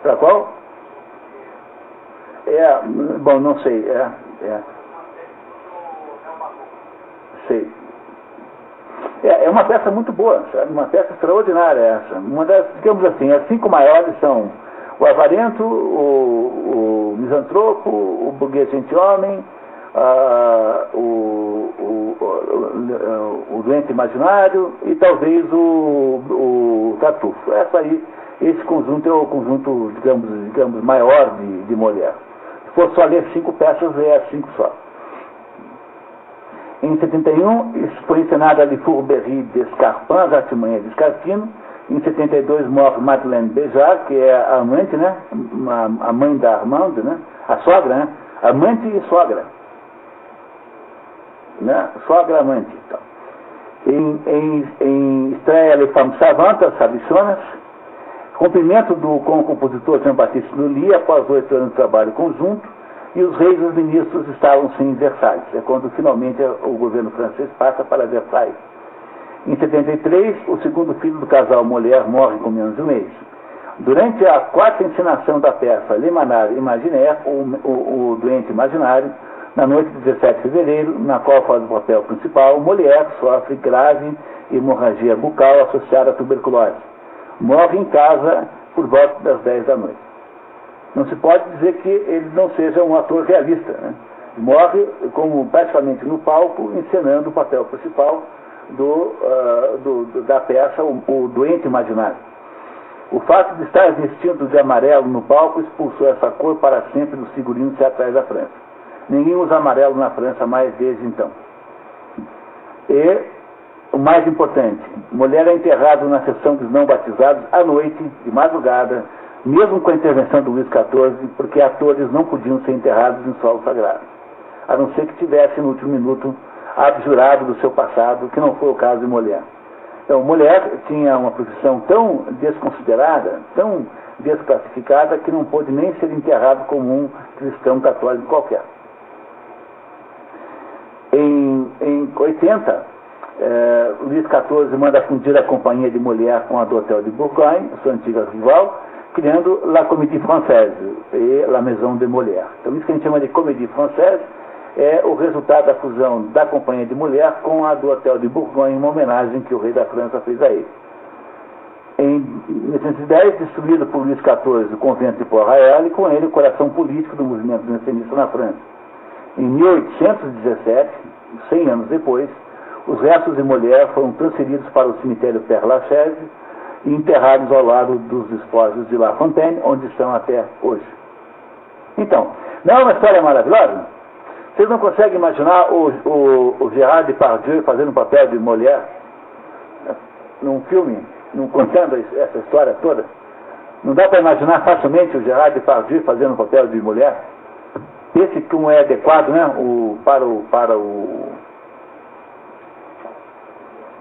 Para qual? Bom, não sei. Sei. É uma peça muito boa, sabe? Uma peça extraordinária essa. Uma das, digamos assim, as 5 maiores são o Avarento, o Misantropo, o Burguês Gentilhomem, o Doente Imaginário e talvez o Tartufo. Esse conjunto é o conjunto, digamos maior de Molière. Se for só ler 5 peças, é 5 só. Em 71, foi encenada a Fourberie d'Escarpin, as artimanhas de Escarpino. Em 72, morre Madeleine Béjart, que é a amante, né? A mãe da Armande, né? A sogra, né? Amante e sogra. Né? Sogra, amante. Então. Em estreia Les Femmes Savantes, as Sabichonas, cumprimento com o compositor Jean-Baptiste Lully após 8 anos de trabalho conjunto, e os reis e os ministros estavam-se em Versalhes. É quando finalmente o governo francês passa para Versailles. Em 73, o segundo filho do casal Molière morre com menos de um mês. Durante a quarta encenação da peça Le Malade Imaginaire, o Doente Imaginário, na noite de 17 de fevereiro, na qual faz o papel principal, Molière sofre grave hemorragia bucal associada à tuberculose. Morre em casa por volta das 10 da noite. Não se pode dizer que ele não seja um ator realista, né? Morre como praticamente no palco, encenando o papel principal da peça, o Doente Imaginário. O fato de estar vestido de amarelo no palco expulsou essa cor para sempre dos figurinos teatrais da França. Ninguém usa amarelo na França mais desde então. E o mais importante, mulher é enterrada na sessão dos não batizados à noite, de madrugada, mesmo com a intervenção do Luís XIV, porque atores não podiam ser enterrados em solo sagrado, a não ser que tivesse no último minuto abjurado do seu passado, que não foi o caso de Molière. Então, Molière tinha uma profissão tão desconsiderada, tão desclassificada, que não pôde nem ser enterrado como um cristão católico qualquer. Em 80, Luís XIV manda fundir a companhia de Molière com a do Hotel de Bourgogne, sua antiga rival, criando La Comédie Française e La Maison de Molière. Então, isso que a gente chama de Comédie Française é o resultado da fusão da companhia de Molière com a do Hotel de Bourgogne, uma homenagem que o rei da França fez a ele. Em 1810, destruído por Luís XIV o convento de Port-Royal, e com ele o coração político do movimento jansenista na França. Em 1817, 100 anos depois, os restos de Molière foram transferidos para o cemitério Père-Lachaise e enterrados ao lado dos despojos de La Fontaine, onde estão até hoje. Então, não é uma história maravilhosa? Vocês não conseguem imaginar o Gérard Depardieu fazendo o papel de Molière num filme, contando essa história toda? Não dá para imaginar facilmente o Gérard Depardieu fazendo o papel de Molière? Esse que não é adequado, né? Para o...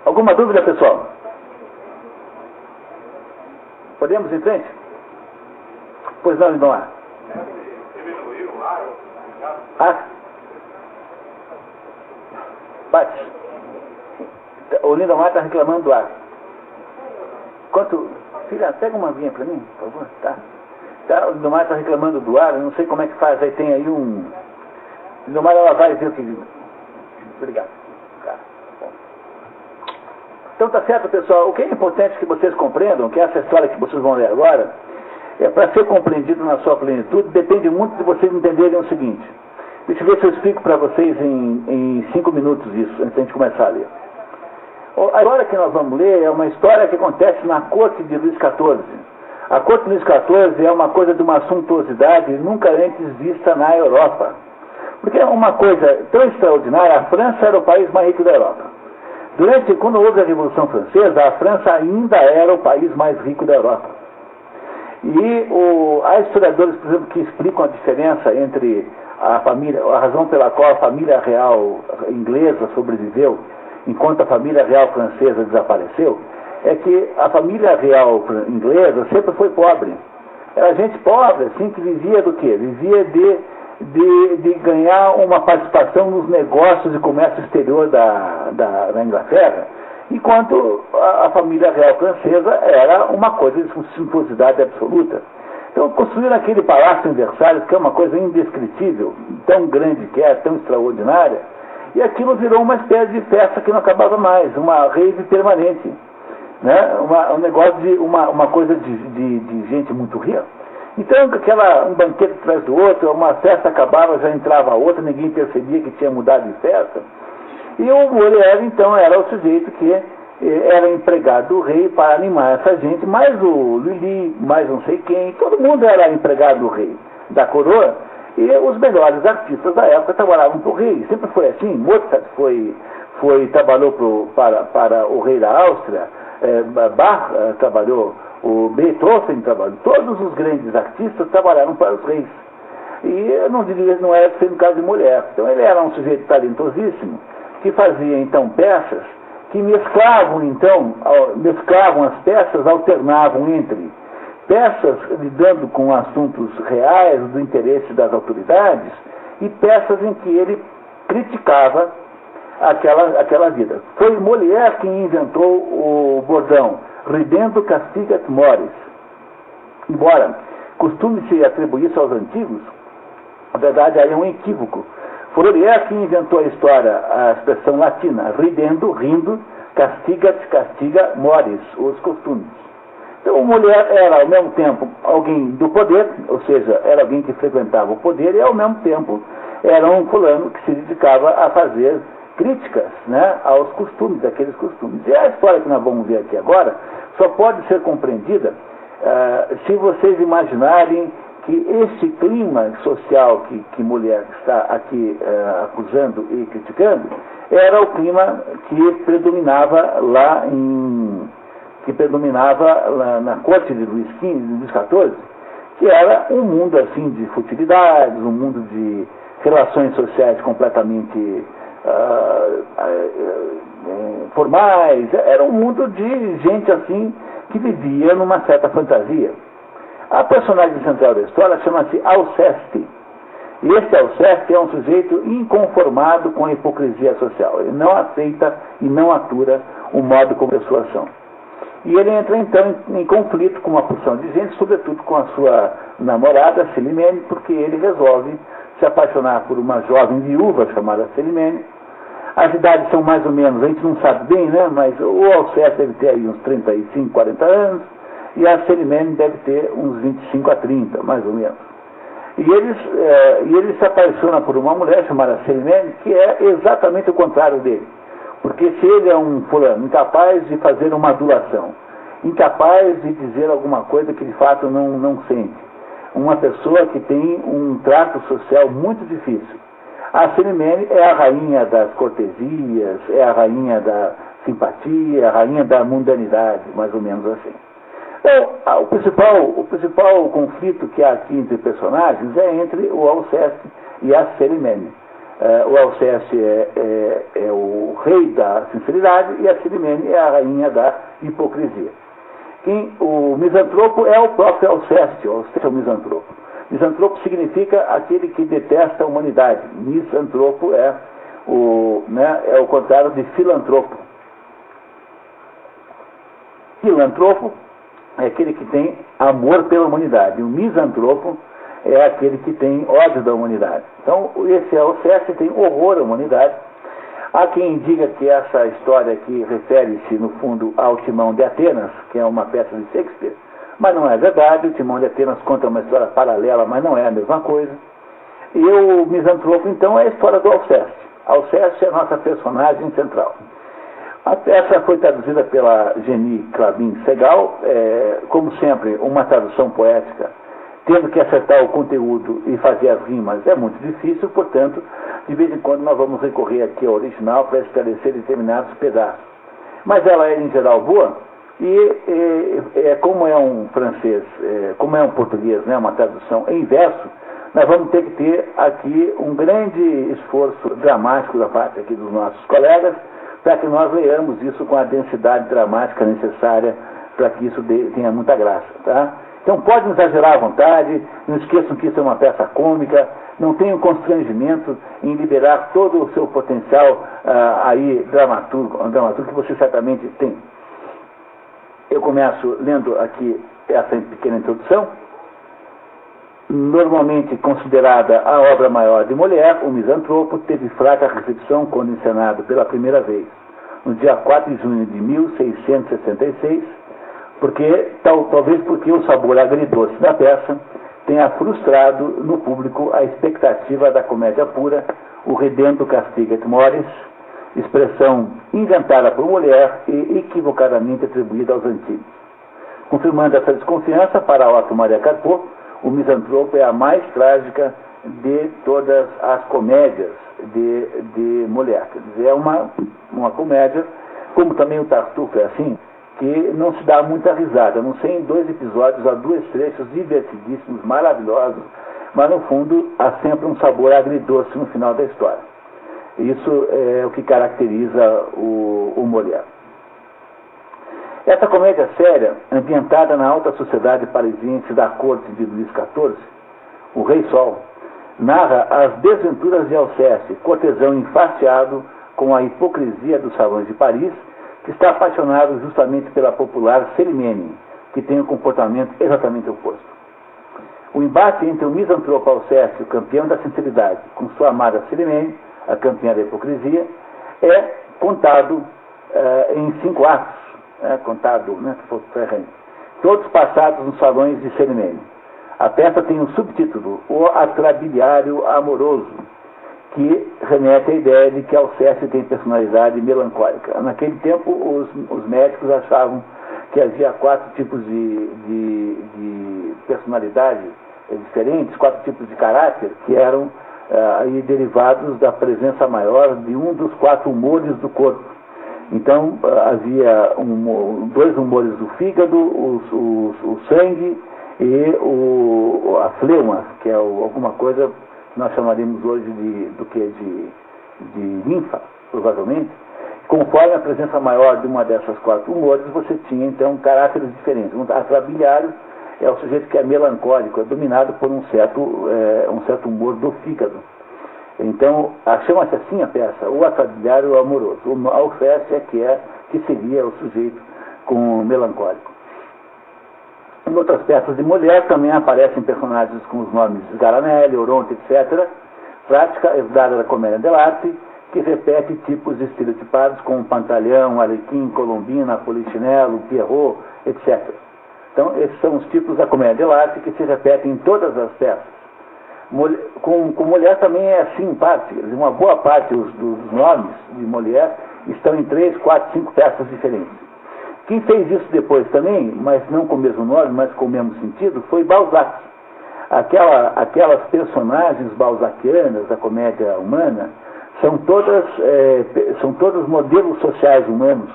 Alguma dúvida, pessoal? Podemos ir em frente? Pois não, Lindomar. Ah? Bate. O Lindomar está reclamando do ar. Filha, pega uma aguinha para mim, por favor. Tá, o Lindomar está reclamando do ar, eu não sei como é que faz. Aí tem aí um... Lindomar, ela vai ver o que... Obrigado. Então tá certo, pessoal. O que é importante que vocês compreendam, que essa história que vocês vão ler agora, para ser compreendido na sua plenitude, depende muito de vocês entenderem o seguinte. Deixa eu ver se eu explico para vocês em 5 minutos isso, antes de a gente começar a ler. A história que nós vamos ler é uma história que acontece na corte de Luís XIV. A corte de Luís XIV é uma coisa de uma suntuosidade nunca antes vista na Europa. Porque é uma coisa tão extraordinária. A França era o país mais rico da Europa. Quando houve a Revolução Francesa, a França ainda era o país mais rico da Europa. E há historiadores, por exemplo, que explicam a diferença entre a razão pela qual a família real inglesa sobreviveu, enquanto a família real francesa desapareceu, é que a família real inglesa sempre foi pobre. Era gente pobre, assim, que vivia do quê? Vivia de ganhar uma participação nos negócios de comércio exterior da Inglaterra, enquanto a família real francesa era uma coisa de suntuosidade absoluta. Então construíram aquele palácio em Versalhes, que é uma coisa indescritível, tão grande que é, tão extraordinária, e aquilo virou uma espécie de festa que não acabava mais, uma rave permanente, né? Um negócio de uma coisa de gente muito rica. Então, um banquete atrás do outro, uma festa acabava, já entrava outra, ninguém percebia que tinha mudado de festa. E o Molière, então, era o sujeito que era empregado do rei para animar essa gente, mais o Lully, mais não sei quem, todo mundo era empregado do rei, da coroa, e os melhores artistas da época trabalhavam para o rei. Sempre foi assim. Mozart trabalhou para o rei da Áustria, Bach trabalhou, o Beethoven trabalhou, todos os grandes artistas trabalharam para os reis. E eu não era assim no caso de Molière. Então ele era um sujeito talentosíssimo, que fazia então peças que mesclavam, então, as peças, alternavam entre peças lidando com assuntos reais, do interesse das autoridades, e peças em que ele criticava aquela vida. Foi Molière quem inventou o bordão ridendo castigat mores. Embora costume-se atribuir isso aos antigos, na verdade aí é um equívoco. Foi Molière quem inventou a história, a expressão latina, ridendo, rindo, castiga mores, os costumes. Então o Molière era ao mesmo tempo alguém do poder, ou seja, era alguém que frequentava o poder, e ao mesmo tempo era um fulano que se dedicava a fazer críticas, né, aos costumes, daqueles costumes. E a história que nós vamos ver aqui agora só pode ser compreendida se vocês imaginarem que esse clima social que Molière está aqui acusando e criticando era o clima que predominava na corte de Luís XIV, que era um mundo assim de futilidades, um mundo de relações sociais completamente formais, era um mundo de gente assim que vivia numa certa fantasia. A personagem central da história chama-se Alceste. E esse Alceste é um sujeito inconformado com a hipocrisia social. Ele não aceita e não atura o modo como pessoas são. E ele entra então em conflito com uma porção de gente, sobretudo com a sua namorada, Celimene, porque ele resolve se apaixonar por uma jovem viúva chamada Celimene. As idades são mais ou menos, a gente não sabe bem, né? Mas o Alceste deve ter aí uns 35, 40 anos, e a Celimene deve ter uns 25 a 30, mais ou menos. E ele se apaixona por uma mulher chamada Celimene, que é exatamente o contrário dele. Porque se ele é um fulano incapaz de fazer uma adulação, incapaz de dizer alguma coisa que de fato não sente, uma pessoa que tem um trato social muito difícil. A Celimene é a rainha das cortesias, é a rainha da simpatia, a rainha da mundanidade, mais ou menos assim. Então, o principal conflito que há aqui entre personagens é entre o Alceste e a Celimene. O Alceste é o rei da sinceridade e a Celimene é a rainha da hipocrisia. O misantropo é o próprio Alceste. O Alceste é o misantropo. Misantropo significa aquele que detesta a humanidade. Misantropo é o contrário de filantropo. Filantropo é aquele que tem amor pela humanidade. O misantropo é aquele que tem ódio da humanidade. Então, esse Alceste tem horror à humanidade. Há quem diga que essa história aqui refere-se, no fundo, ao Timão de Atenas, que é uma peça de Shakespeare, mas não é verdade. O Timão de Atenas conta uma história paralela, mas não é a mesma coisa. E o misantropo, então, é a história do Alceste. Alceste é a nossa personagem central. A peça foi traduzida pela Geni Clabin Segal, como sempre, uma tradução poética, tendo que acertar o conteúdo e fazer as rimas é muito difícil, portanto, de vez em quando nós vamos recorrer aqui ao original para esclarecer determinados pedaços. Mas ela é, em geral, boa, e como é um francês, como é um português, né, uma tradução em verso, nós vamos ter que ter aqui um grande esforço dramático da parte aqui dos nossos colegas, para que nós leamos isso com a densidade dramática necessária para que isso tenha muita graça, tá? Então podem exagerar à vontade, não esqueçam que isso é uma peça cômica, não tenham constrangimento em liberar todo o seu potencial dramaturgo que você certamente tem. Eu começo lendo aqui essa pequena introdução. Normalmente considerada a obra maior de Molière, O Misantropo teve fraca recepção quando encenado pela primeira vez, no dia 4 de junho de 1666, talvez porque o sabor agridoce da peça tenha frustrado no público a expectativa da comédia pura, o Redento Castigat Mores, expressão inventada por Molière e equivocadamente atribuída aos antigos. Confirmando essa desconfiança, para Otto Maria Carpo, O Misantropo é a mais trágica de todas as comédias de Molière. Quer dizer, é uma comédia, como também o Tartuffe é assim, que não se dá muita risada. Não sei, em 2 episódios há 2 trechos divertidíssimos, maravilhosos, mas no fundo há sempre um sabor agridoce no final da história. Isso é o que caracteriza o Molière. Essa comédia séria, ambientada na alta sociedade parisiense da corte de Luís XIV, O Rei Sol, narra as desventuras de Alceste, cortesão enfastiado com a hipocrisia dos salões de Paris, que está apaixonado justamente pela popular Célimène, que tem um comportamento exatamente oposto. O embate entre o misantropo Alceste, o campeão da sinceridade, com sua amada Célimène, a campeã da hipocrisia, é contado em 5 atos, todos passados nos salões de Célimène. A peça tem um subtítulo, O Atrabiliário Amoroso, que remete à ideia de que Alceste tem personalidade melancólica. Naquele tempo, os médicos achavam que havia 4 tipos de personalidade diferentes, 4 tipos de caráter, que eram aí derivados da presença maior de um dos 4 humores do corpo. Então, havia 2 humores do fígado, o sangue e a fleuma, que é alguma coisa que nós chamaríamos hoje de linfa, provavelmente. Conforme a presença maior de uma dessas 4 humores, você tinha, então, caráteres diferentes. Um atrabiliário é o sujeito que é melancólico, é dominado por um certo humor do fígado. Então, chama-se assim a peça, O Atrabiliário Amoroso. O Alceste que seria o sujeito com melancólico. Em outras peças de Molière também aparecem personagens com os nomes Garanelli, Oronte, etc., prática herdada da comédia dell'arte, que repete tipos estereotipados como Pantalhão, Arlequim, Colombina, Polichinelo, Pierrot, etc. Então, esses são os tipos da comédia dell'arte que se repetem em todas as peças. Com Molière também é assim em parte. Uma boa parte dos nomes de Molière estão em 3, 4, 5 peças diferentes. Quem fez isso depois também, mas não com o mesmo nome, mas com o mesmo sentido, foi Balzac. Aquelas personagens balzaquianas da comédia humana são todas modelos sociais humanos,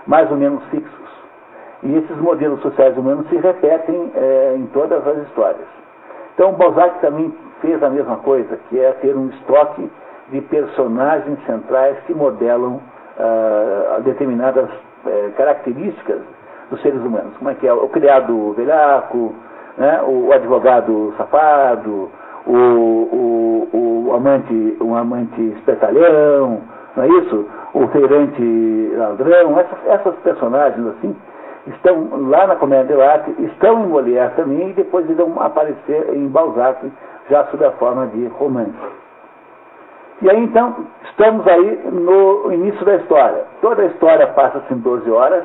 mais ou menos fixos. E esses modelos sociais humanos se repetem em todas as histórias. Então, Balzac também fez a mesma coisa, que é ter um estoque de personagens centrais que modelam determinadas características dos seres humanos. Como é que é? O criado velhaco, né? O advogado safado, o amante espertalhão, não é isso? O feirante ladrão. Essas personagens assim estão lá na comédia dell'arte, estão em Molière também, e depois irão aparecer em Balzac, já sob a forma de romance. E aí, então, estamos aí no início da história. Toda a história passa-se em 12 horas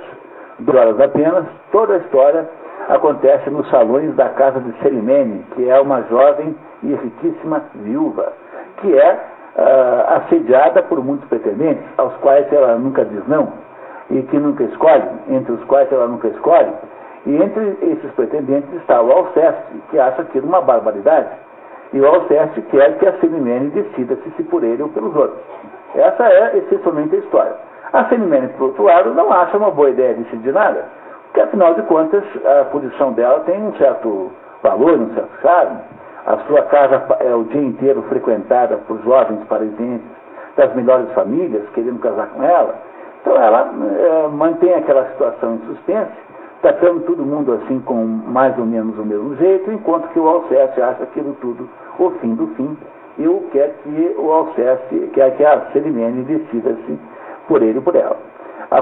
apenas. Toda a história acontece nos salões da casa de Célimène, que é uma jovem e riquíssima viúva, que é assediada por muitos pretendentes, aos quais ela nunca diz não, e que nunca escolhe, entre os quais ela nunca escolhe. E entre esses pretendentes está o Alceste, que acha aquilo uma barbaridade. E o Alceste quer que a Célimène decida-se se por ele ou pelos outros. Essa é essencialmente a história. A Célimène, por outro lado, não acha uma boa ideia decidir nada, porque afinal de contas a posição dela tem um certo valor, um certo charme. A sua casa é o dia inteiro frequentada por jovens parisienses das melhores famílias, querendo casar com ela. Então ela mantém aquela situação em suspense, tratando todo mundo assim com mais ou menos o mesmo jeito, enquanto que o Alceste acha aquilo tudo o fim do fim, e quer que o Alceste, quer que a Célimène decida-se por ele e por ela. A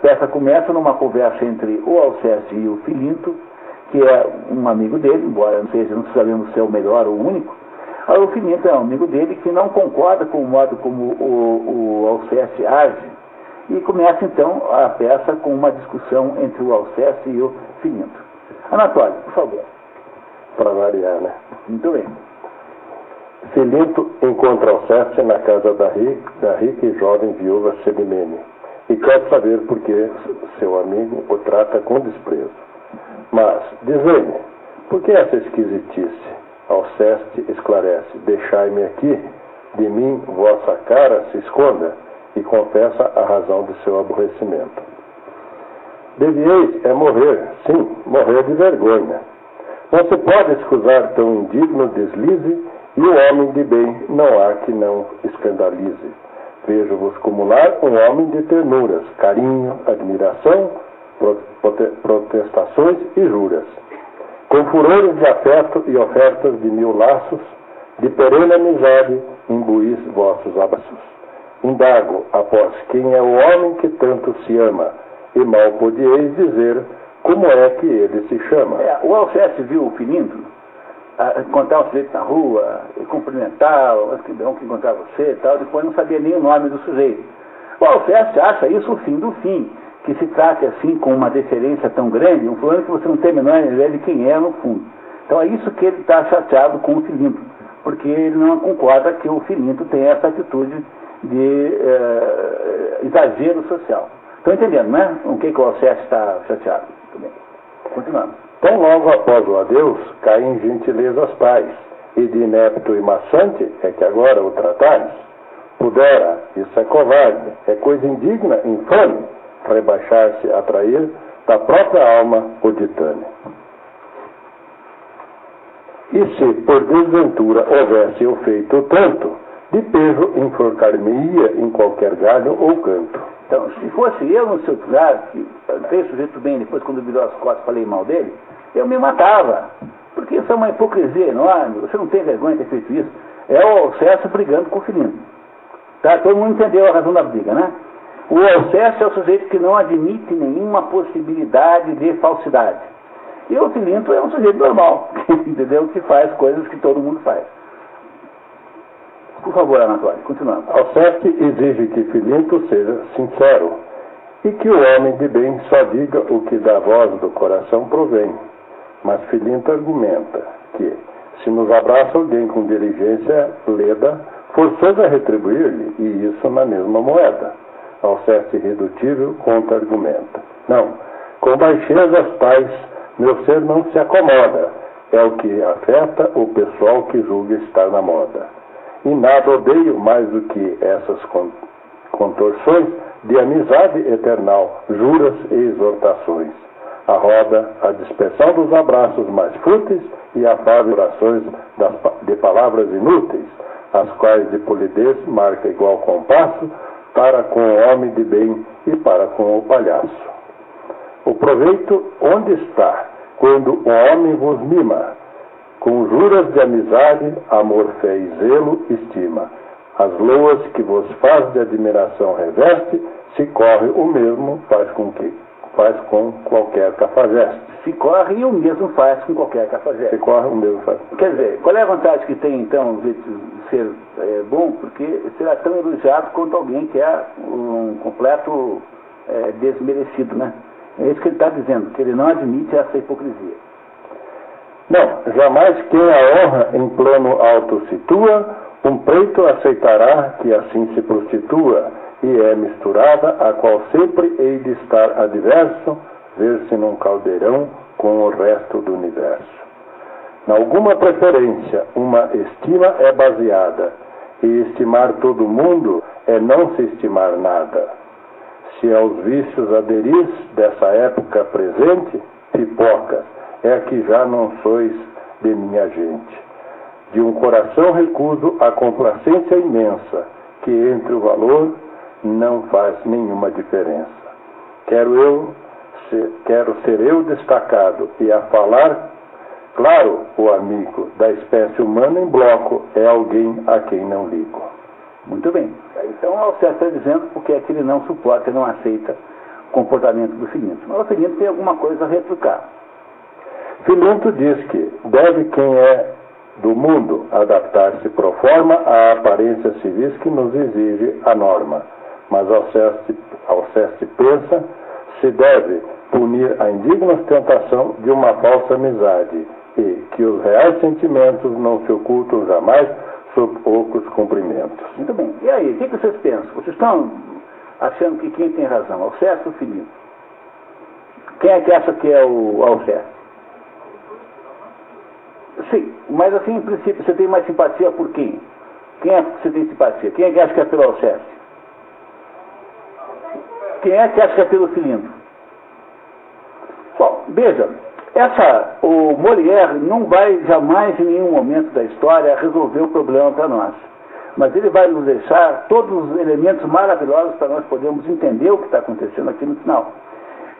peça começa numa conversa entre o Alceste e o Filinto, que é um amigo dele, embora não sabemos se é o melhor ou o único. O Filinto é um amigo dele que não concorda com o modo como o Alceste age, e começa então a peça com uma discussão entre o Alceste e o Filinto. Anatólio, por favor. Para variar, né? Muito bem. Filinto encontra Alceste na casa da rica e jovem viúva Célimène e quer saber por que seu amigo o trata com desprezo. Mas, diz ele, por que essa esquisitice? Alceste esclarece, deixai-me aqui, de mim vossa cara se esconda, e confessa a razão de seu aborrecimento. Devieis morrer, sim, morrer de vergonha. Não se pode escusar tão indigno deslize E o homem de bem não há que não escandalize. Vejo-vos acumular um homem de ternuras, carinho, admiração, protestações e juras, com furores de afeto e ofertas de 1000 laços, de perene amizade, imbuís vossos abraços. Indago, após quem é o homem que tanto se ama, e mal podieis dizer como é que ele se chama. O Alceste viu o Filinto encontrar o sujeito na rua, cumprimentá-lo, mas que bom que encontrar você e tal, depois não sabia nem o nome do sujeito. O Alceste acha isso o fim do fim, que se trate assim com uma deferência tão grande, um fulano que você não tem a menor ideia de quem é no fundo. Então é isso que ele está chateado com o Filinto, porque ele não concorda que o Filinto tenha essa atitude de exagero social. Estão entendendo, né? O que o Alceste está chateado? Muito bem. Continuamos. Tão logo após o adeus, caem gentilezas tais, e de inepto e maçante é que agora o tratais. Pudera, isso é covarde, é coisa indigna, infame, rebaixar-se a trair da própria alma o ditame. E se por desventura houvesse eu feito tanto, de peso enforcar-me-ia em qualquer galho ou canto. Então, se fosse eu no seu lugar, que fez o sujeito bem, depois quando virou as costas falei mal dele, eu me matava. Porque isso é uma hipocrisia enorme, você não tem vergonha de ter feito isso. É o Alceste brigando com o Filinto. Tá? Todo mundo entendeu a razão da briga, né? O Alceste é o sujeito que não admite nenhuma possibilidade de falsidade. E o Filinto é um sujeito normal, entendeu? Que faz coisas que todo mundo faz. Por favor, Anatólio, continuando. Alceste exige que Filinto seja sincero e que o homem de bem só diga o que da voz do coração provém. Mas Filinto argumenta que, se nos abraça alguém com diligência leda, forçoso a retribuir-lhe, e isso na mesma moeda. Alceste irredutível contra-argumenta. Não, com baixezas tais, meu ser não se acomoda, é o que afeta o pessoal que julga estar na moda. E nada odeio mais do que essas contorções de amizade eternal, juras e exortações. A roda, a dispersão dos abraços mais fúteis e afáveis orações de palavras inúteis, as quais de polidez marca igual compasso para com o homem de bem e para com o palhaço. O proveito onde está, quando o homem vos mima, com juras de amizade, amor, fé e zelo, estima. As loas que vos faz de admiração reveste, se corre o mesmo faz com qualquer cafajeste. Se corre e o mesmo faz com qualquer cafajeste. Se corre o mesmo faz. Quer dizer, qual é a vantagem que tem então de ser bom? Porque será tão elogiado quanto alguém que é um completo desmerecido, né? É isso que ele está dizendo, que ele não admite essa hipocrisia. Não, jamais quem a honra em plano alto situa, um preito aceitará que assim se prostitua, e é misturada, a qual sempre hei de estar adverso, ver-se num caldeirão com o resto do universo. Na alguma preferência, uma estima é baseada, e estimar todo mundo é não se estimar nada. Se aos vícios aderis dessa época presente, pipocas, é que já não sois de minha gente. De um coração recuso a complacência imensa, que entre o valor não faz nenhuma diferença. Quero ser eu destacado e a falar, claro, o amigo da espécie humana em bloco é alguém a quem não ligo. Muito bem. Então o Alceste está dizendo porque é que ele não suporta, ele não aceita o comportamento do Filinto. Mas o Filinto tem alguma coisa a replicar. Filinto diz que deve quem é do mundo adaptar-se pro forma à aparência civis que nos exige a norma. Mas Alceste pensa se deve punir a indigna ostentação de uma falsa amizade e que os reais sentimentos não se ocultam jamais sob ocos cumprimentos. Muito bem. E aí, o que vocês pensam? Vocês estão achando que quem tem razão? Alceste ou Filinto? Quem é que acha que é o Alceste? Sim, mas assim, em princípio, você tem mais simpatia por quem? Quem é que você tem simpatia? Quem é que acha que é pelo Alceste? Quem é que acha que é pelo Filinto? Bom, veja, O Molière não vai jamais, em nenhum momento da história, resolver o problema para nós. Mas ele vai nos deixar todos os elementos maravilhosos para nós podermos entender o que está acontecendo aqui no final.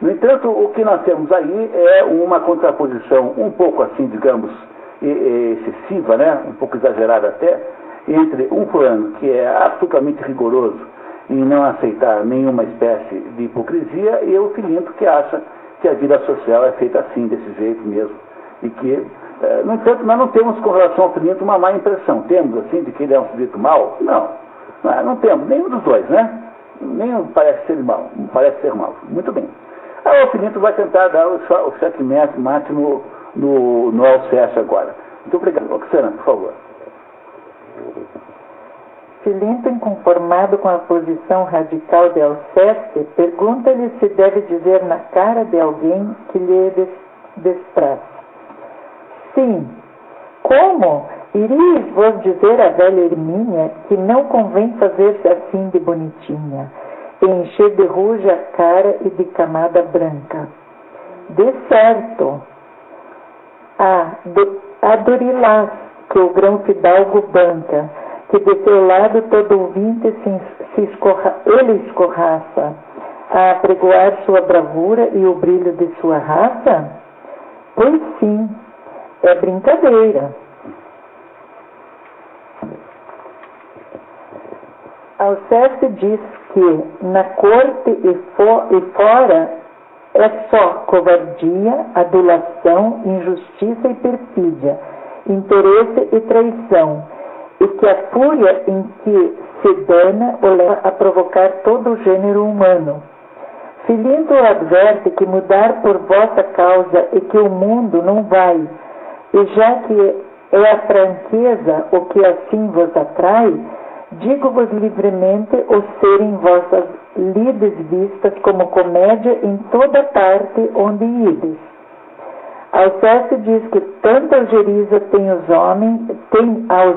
No entanto, o que nós temos aí é uma contraposição um pouco assim, digamos, excessiva, né? Um pouco exagerada até, entre um fulano que é absolutamente rigoroso em não aceitar nenhuma espécie de hipocrisia e o Filinto que acha que a vida social é feita assim, desse jeito mesmo. E que, no entanto, nós não temos com relação ao Filinto uma má impressão. Temos, assim, de que ele é um sujeito mau? Não temos, nenhum dos dois, né? Nenhum parece ser mau, parece ser mau. Muito bem. Aí o Filinto vai tentar dar o checkmate no Alceste agora. Muito obrigado. Oxana, por favor. Filinto, inconformado com a posição radical de Alceste, pergunta-lhe se deve dizer na cara de alguém que lhe despraz. Sim. Como? Iríeis vos dizer à velha Hermínia que não convém fazer-se assim de bonitinha, e encher de ruja a cara e de camada branca. De certo, a Dorilás, que o grão fidalgo banca, que de seu lado todo ouvinte ele escorraça, a apregoar sua bravura e o brilho de sua raça? Pois sim, é brincadeira. Alceste diz que na corte e fora é só covardia, adulação, injustiça e perfídia, interesse e traição, e que a fúria em que se dana o leva a provocar todo o gênero humano. Filinto adverte que mudar por vossa causa e que o mundo não vai, e já que é a franqueza o que assim vos atrai, digo-vos livremente o serem vossas lides vistas como comédia em toda parte onde ides. Alceste diz que tanta algeriza tem aos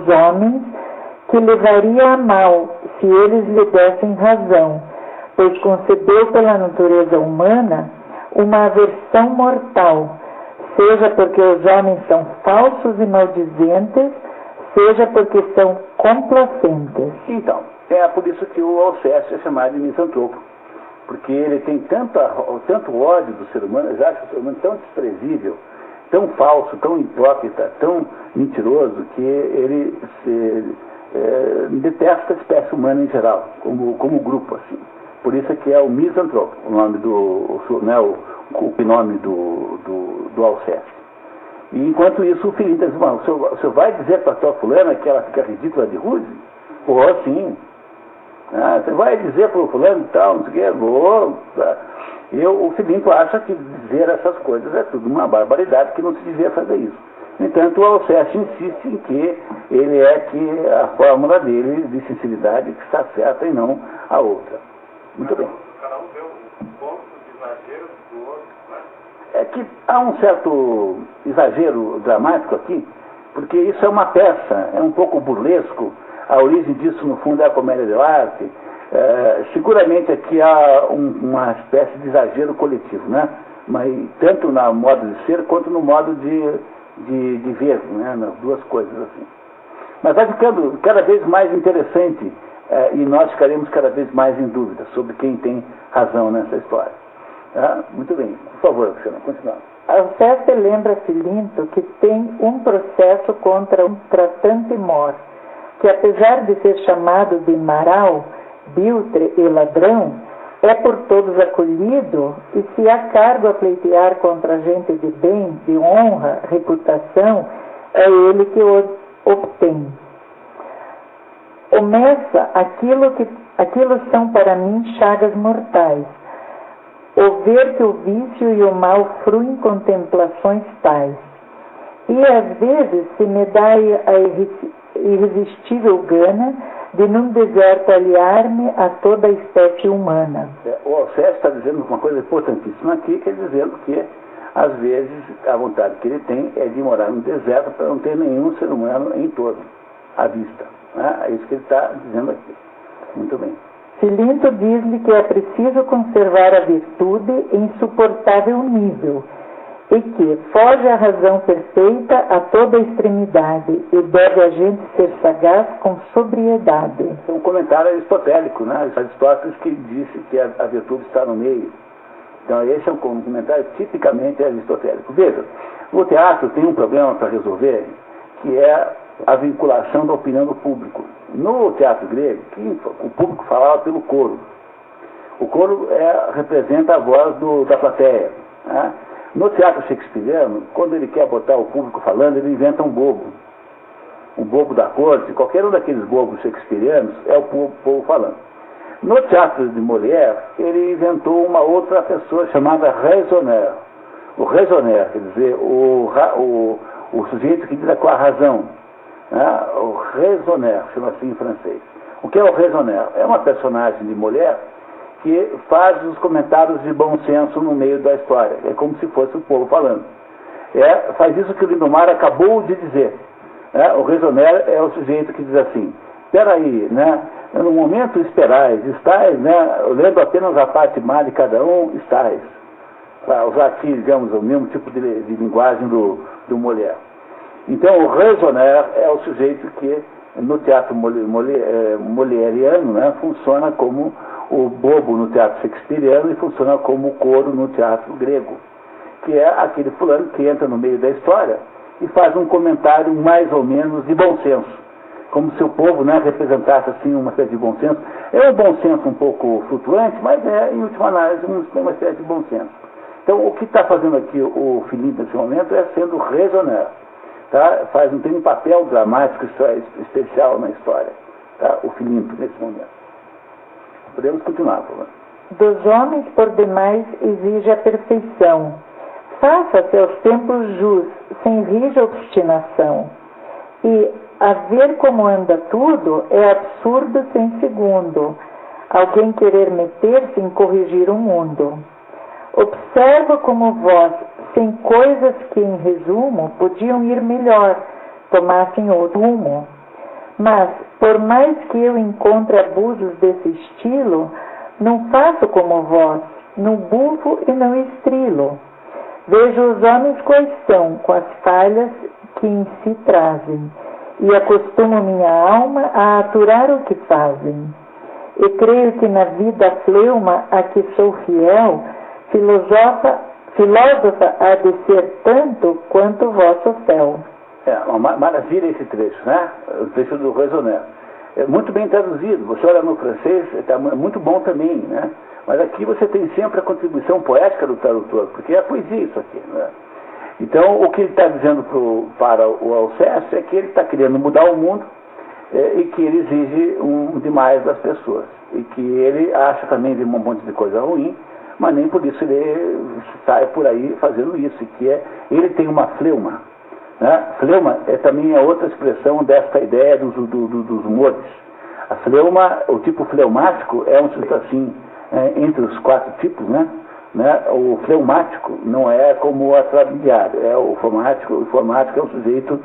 homens que levaria a mal se eles lhe dessem razão, pois concebeu pela natureza humana uma aversão mortal, seja porque os homens são falsos e maldizentes, seja porque são complacentes. Então, é por isso que o Alceste é chamado de misantropo, porque ele tem tanto ódio do ser humano, ele acha o ser humano tão desprezível, tão falso, tão hipócrita, tão mentiroso, que ele detesta a espécie humana em geral, como grupo, assim. Por isso é que é o misantropo, o nome o nome do Alceste. E enquanto isso, o Filinto diz, o senhor vai dizer para a tua fulana que ela fica ridícula de rude? Vou, sim. Você vai dizer para o fulano e tal, não sei o que, vou. O Filinto acha que dizer essas coisas é tudo uma barbaridade, que não se devia fazer isso. No entanto, o Alceste insiste em que ele que a fórmula dele de sinceridade que está certa e não a outra. Muito bem. Cada um vê um ponto de exagero do outro, né? É que há um certo exagero dramático aqui, porque isso é uma peça, é um pouco burlesco, a origem disso no fundo é a comédia dell'arte. Seguramente aqui há uma espécie de exagero coletivo, né? Mas tanto no modo de ser quanto no modo de ver, né? Nas duas coisas assim. Mas vai ficando cada vez mais interessante e nós ficaremos cada vez mais em dúvida sobre quem tem razão nessa história. Muito bem, por favor, Luciana, continuando. Alceste lembra Filinto que tem um processo contra um tratante mor, que apesar de ser chamado de maral, biltre e ladrão, é por todos acolhido, e se há cargo a pleitear contra gente de bem, de honra, reputação, é ele que o obtém. Omessa, aquilo são para mim chagas mortais, o ver que o vício e o mal fruem contemplações tais, e às vezes se me dá a irresistível gana de num deserto aliar-me a toda a espécie humana. O Alceste está dizendo uma coisa importantíssima aqui, que é dizendo que às vezes a vontade que ele tem é de morar no deserto para não ter nenhum ser humano em torno, à vista. É isso que ele está dizendo aqui. Muito bem. Filinto diz-lhe que é preciso conservar a virtude em insuportável nível, e que foge à razão perfeita a toda extremidade, e deve a gente ser sagaz com sobriedade. É um comentário aristotélico, né? Aristóteles que disse que a virtude está no meio. Então esse é um comentário tipicamente aristotélico. Veja, o teatro tem um problema para resolver, que é a vinculação da opinião do público. No teatro grego, o público falava pelo coro. O coro representa a voz da plateia, né? No teatro shakespeariano, quando ele quer botar o público falando, ele inventa um bobo. Um bobo da corte, qualquer um daqueles bobos shakespearianos é o povo falando. No teatro de Molière, ele inventou uma outra pessoa chamada raisonneur. O raisonneur, quer dizer, o sujeito que lida com a razão. Né? O raisonneur, chama assim em francês. O que é o raisonneur? É uma personagem de Molière que faz os comentários de bom senso no meio da história. É como se fosse o povo falando. Faz isso que o Lindomar acabou de dizer. O raisonneur é o sujeito que diz assim, espera aí, né? No momento esperais, estáis, né? Lendo apenas a parte má de cada um, estáis. Para usar aqui, digamos, o mesmo tipo de linguagem do Molière. Então, o raisonneur é o sujeito que, no teatro molieriano, né, funciona como o bobo no teatro shakespeariano e funciona como o coro no teatro grego, que é aquele fulano que entra no meio da história e faz um comentário mais ou menos de bom senso, como se o povo, né, representasse assim uma espécie de bom senso. É um bom senso um pouco flutuante, mas em última análise, uma espécie de bom senso. Então, o que está fazendo aqui o Philippe nesse momento é sendo raisonneur. Tá? Tem um papel dramático especial na história, tá? O Philippe nesse momento. Podemos continuar, por favor. Dos homens, por demais, exige a perfeição. Faça seus tempos jus, sem rija obstinação. E, a ver como anda tudo, é absurdo sem segundo. Alguém querer meter-se em corrigir o mundo. Observa como vós, sem coisas que, em resumo, podiam ir melhor, tomassem outro rumo. Mas, por mais que eu encontre abusos desse estilo, não faço como vós, não bufo e não estrilo. Vejo os homens quais são, com as falhas que em si trazem, e acostumo minha alma a aturar o que fazem. E creio que na vida fleuma a que sou fiel, filósofa há de ser tanto quanto o vosso fel. Uma maravilha esse trecho, né? O trecho do raisonneur. É muito bem traduzido. Você olha no francês, está muito bom também, né? Mas aqui você tem sempre a contribuição poética do tradutor, porque é a poesia isso aqui, né? Então, o que ele está dizendo para o Alceste é que ele está querendo mudar o mundo e que ele exige demais das pessoas. E que ele acha também de um monte de coisa ruim, mas nem por isso ele sai por aí fazendo isso. E que ele tem uma fleuma. Né? Fleuma também é outra expressão desta ideia dos humores. A fleuma, o tipo fleumático é um sujeito assim, entre os 4 tipos, né? O fleumático não é como o atrabiliário, o formático. O formático é um sujeito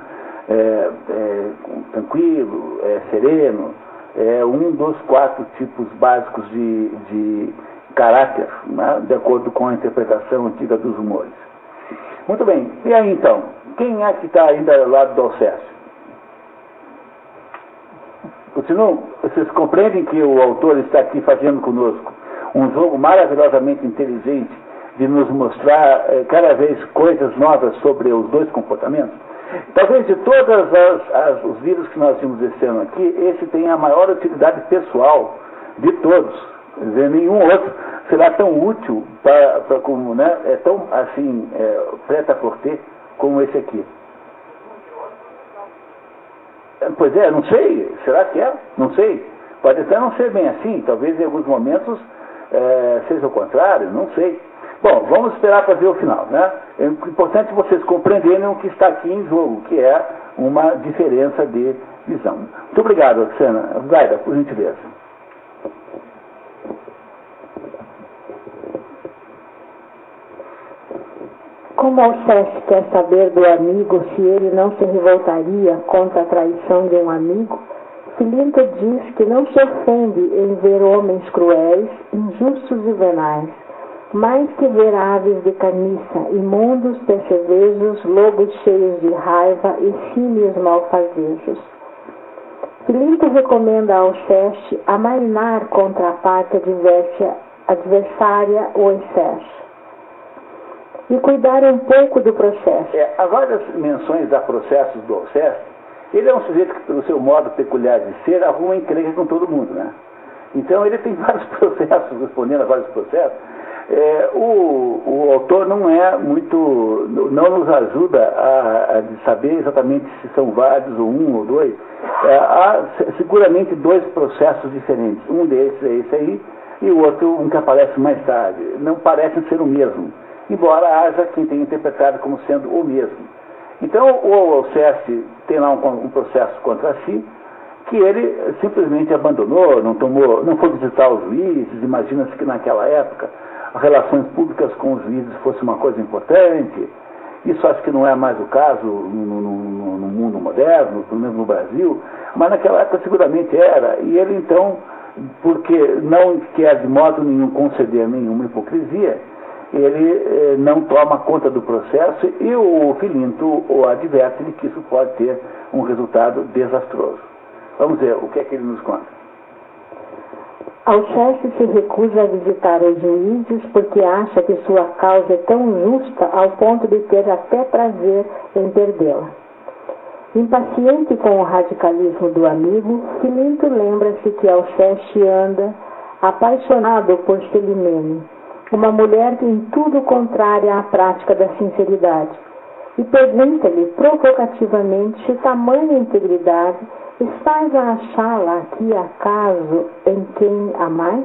tranquilo, sereno, é um dos 4 tipos básicos de caráter, né? De acordo com a interpretação antiga dos humores. Muito bem, e aí então, quem é que está ainda ao lado do Alceste? Continuam? Vocês compreendem que o autor está aqui fazendo conosco um jogo maravilhosamente inteligente de nos mostrar cada vez coisas novas sobre os dois comportamentos? Talvez de todos os livros que nós vimos esse ano aqui, esse tem a maior utilidade pessoal de todos. Quer dizer, nenhum outro será tão útil para como, né, é tão assim, prêt-à-porter como esse aqui. Pois é, não sei, será que é? Não sei. Pode até não ser bem assim, talvez em alguns momentos seja o contrário, não sei. Bom, vamos esperar para ver o final, né? É importante vocês compreenderem o que está aqui em jogo, que é uma diferença de visão. Muito obrigado, Roxana. Zaida, por gentileza. Como Alceste quer saber do amigo se ele não se revoltaria contra a traição de um amigo, Filinto diz que não se ofende em ver homens cruéis, injustos e venais, mais que ver aves de carniça, imundos percevejos, lobos cheios de raiva e símios malfazejos. Filinto recomenda ao Alceste amainar contra a parte adversária o excesso e cuidar um pouco do processo. Há várias menções a processos do Alceste. Ele é um sujeito que, pelo seu modo peculiar de ser, arruma encrenca com todo mundo, né? Então ele tem vários processos, respondendo a vários processos. O autor não nos ajuda a saber exatamente se são vários ou um ou dois. Há seguramente dois processos diferentes. Um desses é esse aí e o outro um que aparece mais tarde. Não parecem ser o mesmo, embora haja quem tenha interpretado como sendo o mesmo. Então o Alceste tem lá um processo contra si, que ele simplesmente abandonou, não foi visitar os juízes. Imagina-se que naquela época as relações públicas com os juízes fosse uma coisa importante. Isso acho que não é mais o caso no mundo moderno, pelo menos no Brasil, mas naquela época seguramente era. E ele então, porque não quer de modo nenhum conceder nenhuma hipocrisia, ele não toma conta do processo e o Filinto o adverte de que isso pode ter um resultado desastroso. Vamos ver o que é que ele nos conta. Alceste se recusa a visitar os juízes porque acha que sua causa é tão justa ao ponto de ter até prazer em perdê-la. Impaciente com o radicalismo do amigo, Filinto lembra-se que Alceste anda apaixonado por Celimene, uma mulher em tudo contrária à prática da sinceridade, e pergunta-lhe provocativamente se tamanha integridade estás a achá-la aqui acaso em quem a mais?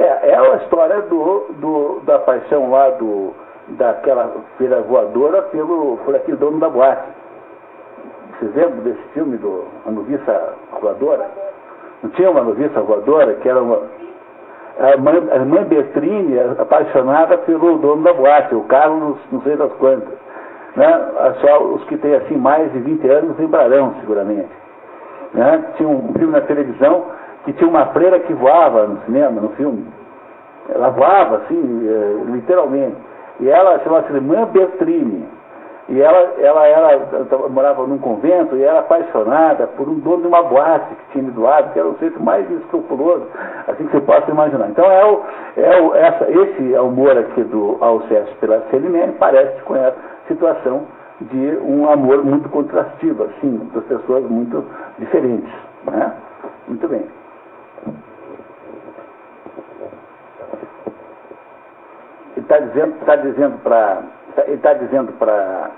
É a história da paixão lá daquela feira voadora por aquele dono da boate. Vocês lembram desse filme A Noviça Voadora? Não tinha uma noviça voadora que era a irmã Bertrini, apaixonada pelo dono da boate, o Carlos, não sei das quantas. Né? Só os que têm assim mais de 20 anos lembrarão seguramente. Né? Tinha um filme na televisão que tinha uma freira que voava no cinema, no filme. Ela voava, assim, literalmente. E ela chamava-se Irmã Bertrini. E ela morava num convento e era apaixonada por um dono de uma boate que tinha doado, que era o jeito mais escrupuloso, assim que você possa imaginar. Então esse amor aqui do Alceste pela Celimene parece com essa situação de um amor muito contrastivo, assim, das pessoas muito diferentes. Né? Muito bem. Ele está dizendo para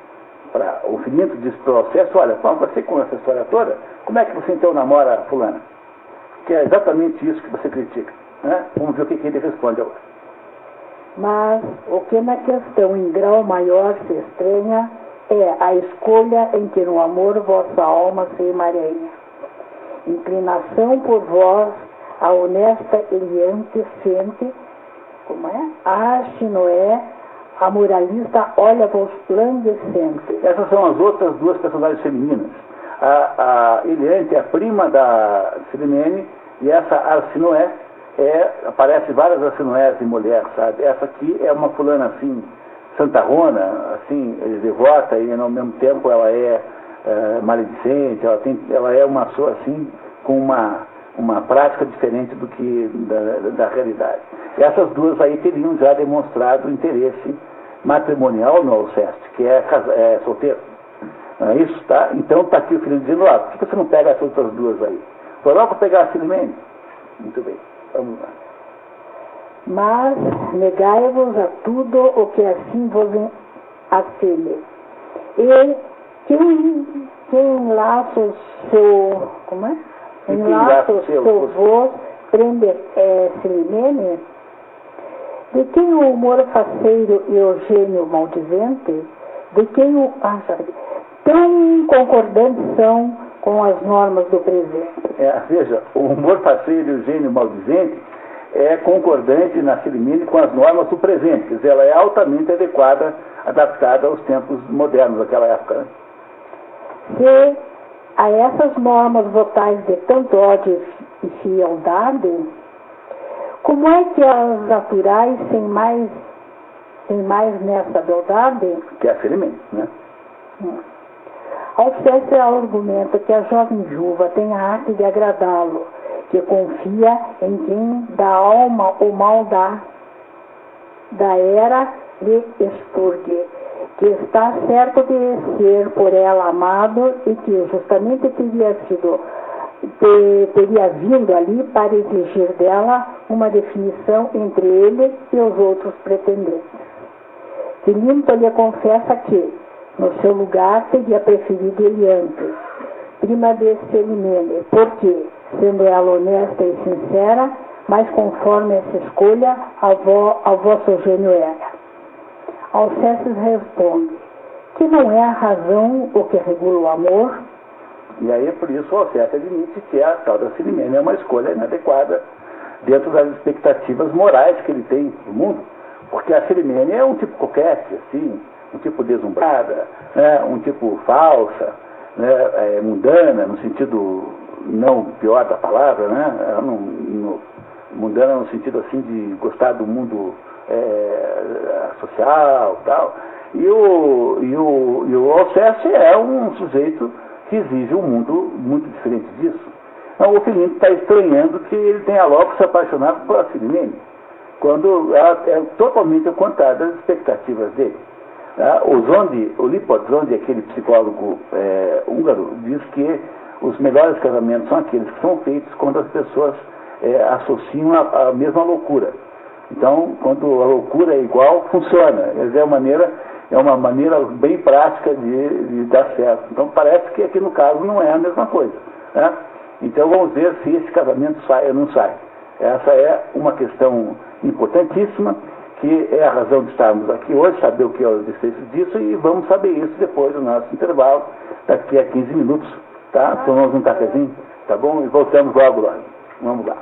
o Filinto, diz para o Alceste, olha, você com essa história toda, como é que você então namora fulana? Que é exatamente isso que você critica. Né? Vamos ver o que ele responde agora. Mas o que na questão em grau maior se estranha é a escolha em que no amor vossa alma se emaranha. Inclinação por vós, a honesta Eliante sente, como é? Noé, a moralista olha-vos resplandecente. Essas são as outras duas personagens femininas. A Eliante é a prima da Celimene e essa Arsinoé aparece várias Arsinoés em mulher, sabe? Essa aqui é uma fulana assim, santarrona, assim, devota, e ao mesmo tempo ela é maledicente, ela é uma pessoa assim, com uma prática diferente do que da realidade. E essas duas aí teriam já demonstrado interesse matrimonial no Alceste, que é solteiro. Não é isso? Tá? Então está aqui o filho dizendo, por que você não pega essas outras duas aí? Foi logo pegar a Celimene? Muito bem, vamos lá. Mas negai-vos a tudo o que assim vos acelhe. E quem enlaça o seu... Como é? Enlaça o seu voz, prende Celimene. De quem o humor faceiro e o gênio maldizente? De quem o... tão concordantes são com as normas do presente. Veja, o humor faceiro e o gênio maldizente é concordante na Celimene com as normas do presente. Quer dizer, ela é altamente adequada, adaptada aos tempos modernos daquela época. Né? Se a essas normas votais de tanto ódio e frialdade, como é que as naturais sem mais tem mais nessa beldade? Que é a Celimene, né? Alceste argumenta que a jovem viúva tem a arte de agradá-lo, que confia em quem da alma o mal da era lhe expurgue, que está certo de ser por ela amado e que justamente teria vindo ali para exigir dela uma definição entre ele e os outros pretendentes. Filinto lhe confessa que, no seu lugar, teria preferido ele antes, prima de Celimene, porque, sendo ela honesta e sincera, mas conforme essa escolha, a vosso gênio era. Alcestes responde que não é a razão o que regula o amor. E aí, por isso, o Alceste admite que a tal da Celimene é uma escolha inadequada dentro das expectativas morais que ele tem do mundo, porque a Celimene é um tipo coquete, assim, um tipo deslumbrada, né, um tipo falsa, né, mundana, no sentido não pior da palavra, né, mundana no sentido assim de gostar do mundo social tal. E o Alceste é um sujeito que exige um mundo muito diferente disso. Então o Filinto está estranhando que ele tenha logo se apaixonado por Celimene, quando ela é totalmente ao contrário das expectativas dele. O Lippold, aquele psicólogo húngaro, diz que os melhores casamentos são aqueles que são feitos quando as pessoas associam a mesma loucura. Então, quando a loucura é igual, funciona. É uma maneira bem prática de dar certo. Então, parece que aqui no caso não é a mesma coisa, né? Então, vamos ver se esse casamento sai ou não sai. Essa é uma questão importantíssima, que é a razão de estarmos aqui hoje, saber o que é o desfecho disso, e vamos saber isso depois do nosso intervalo, daqui a 15 minutos, tá? Tomamos um cafezinho, tá bom? E voltamos logo. Vamos lá.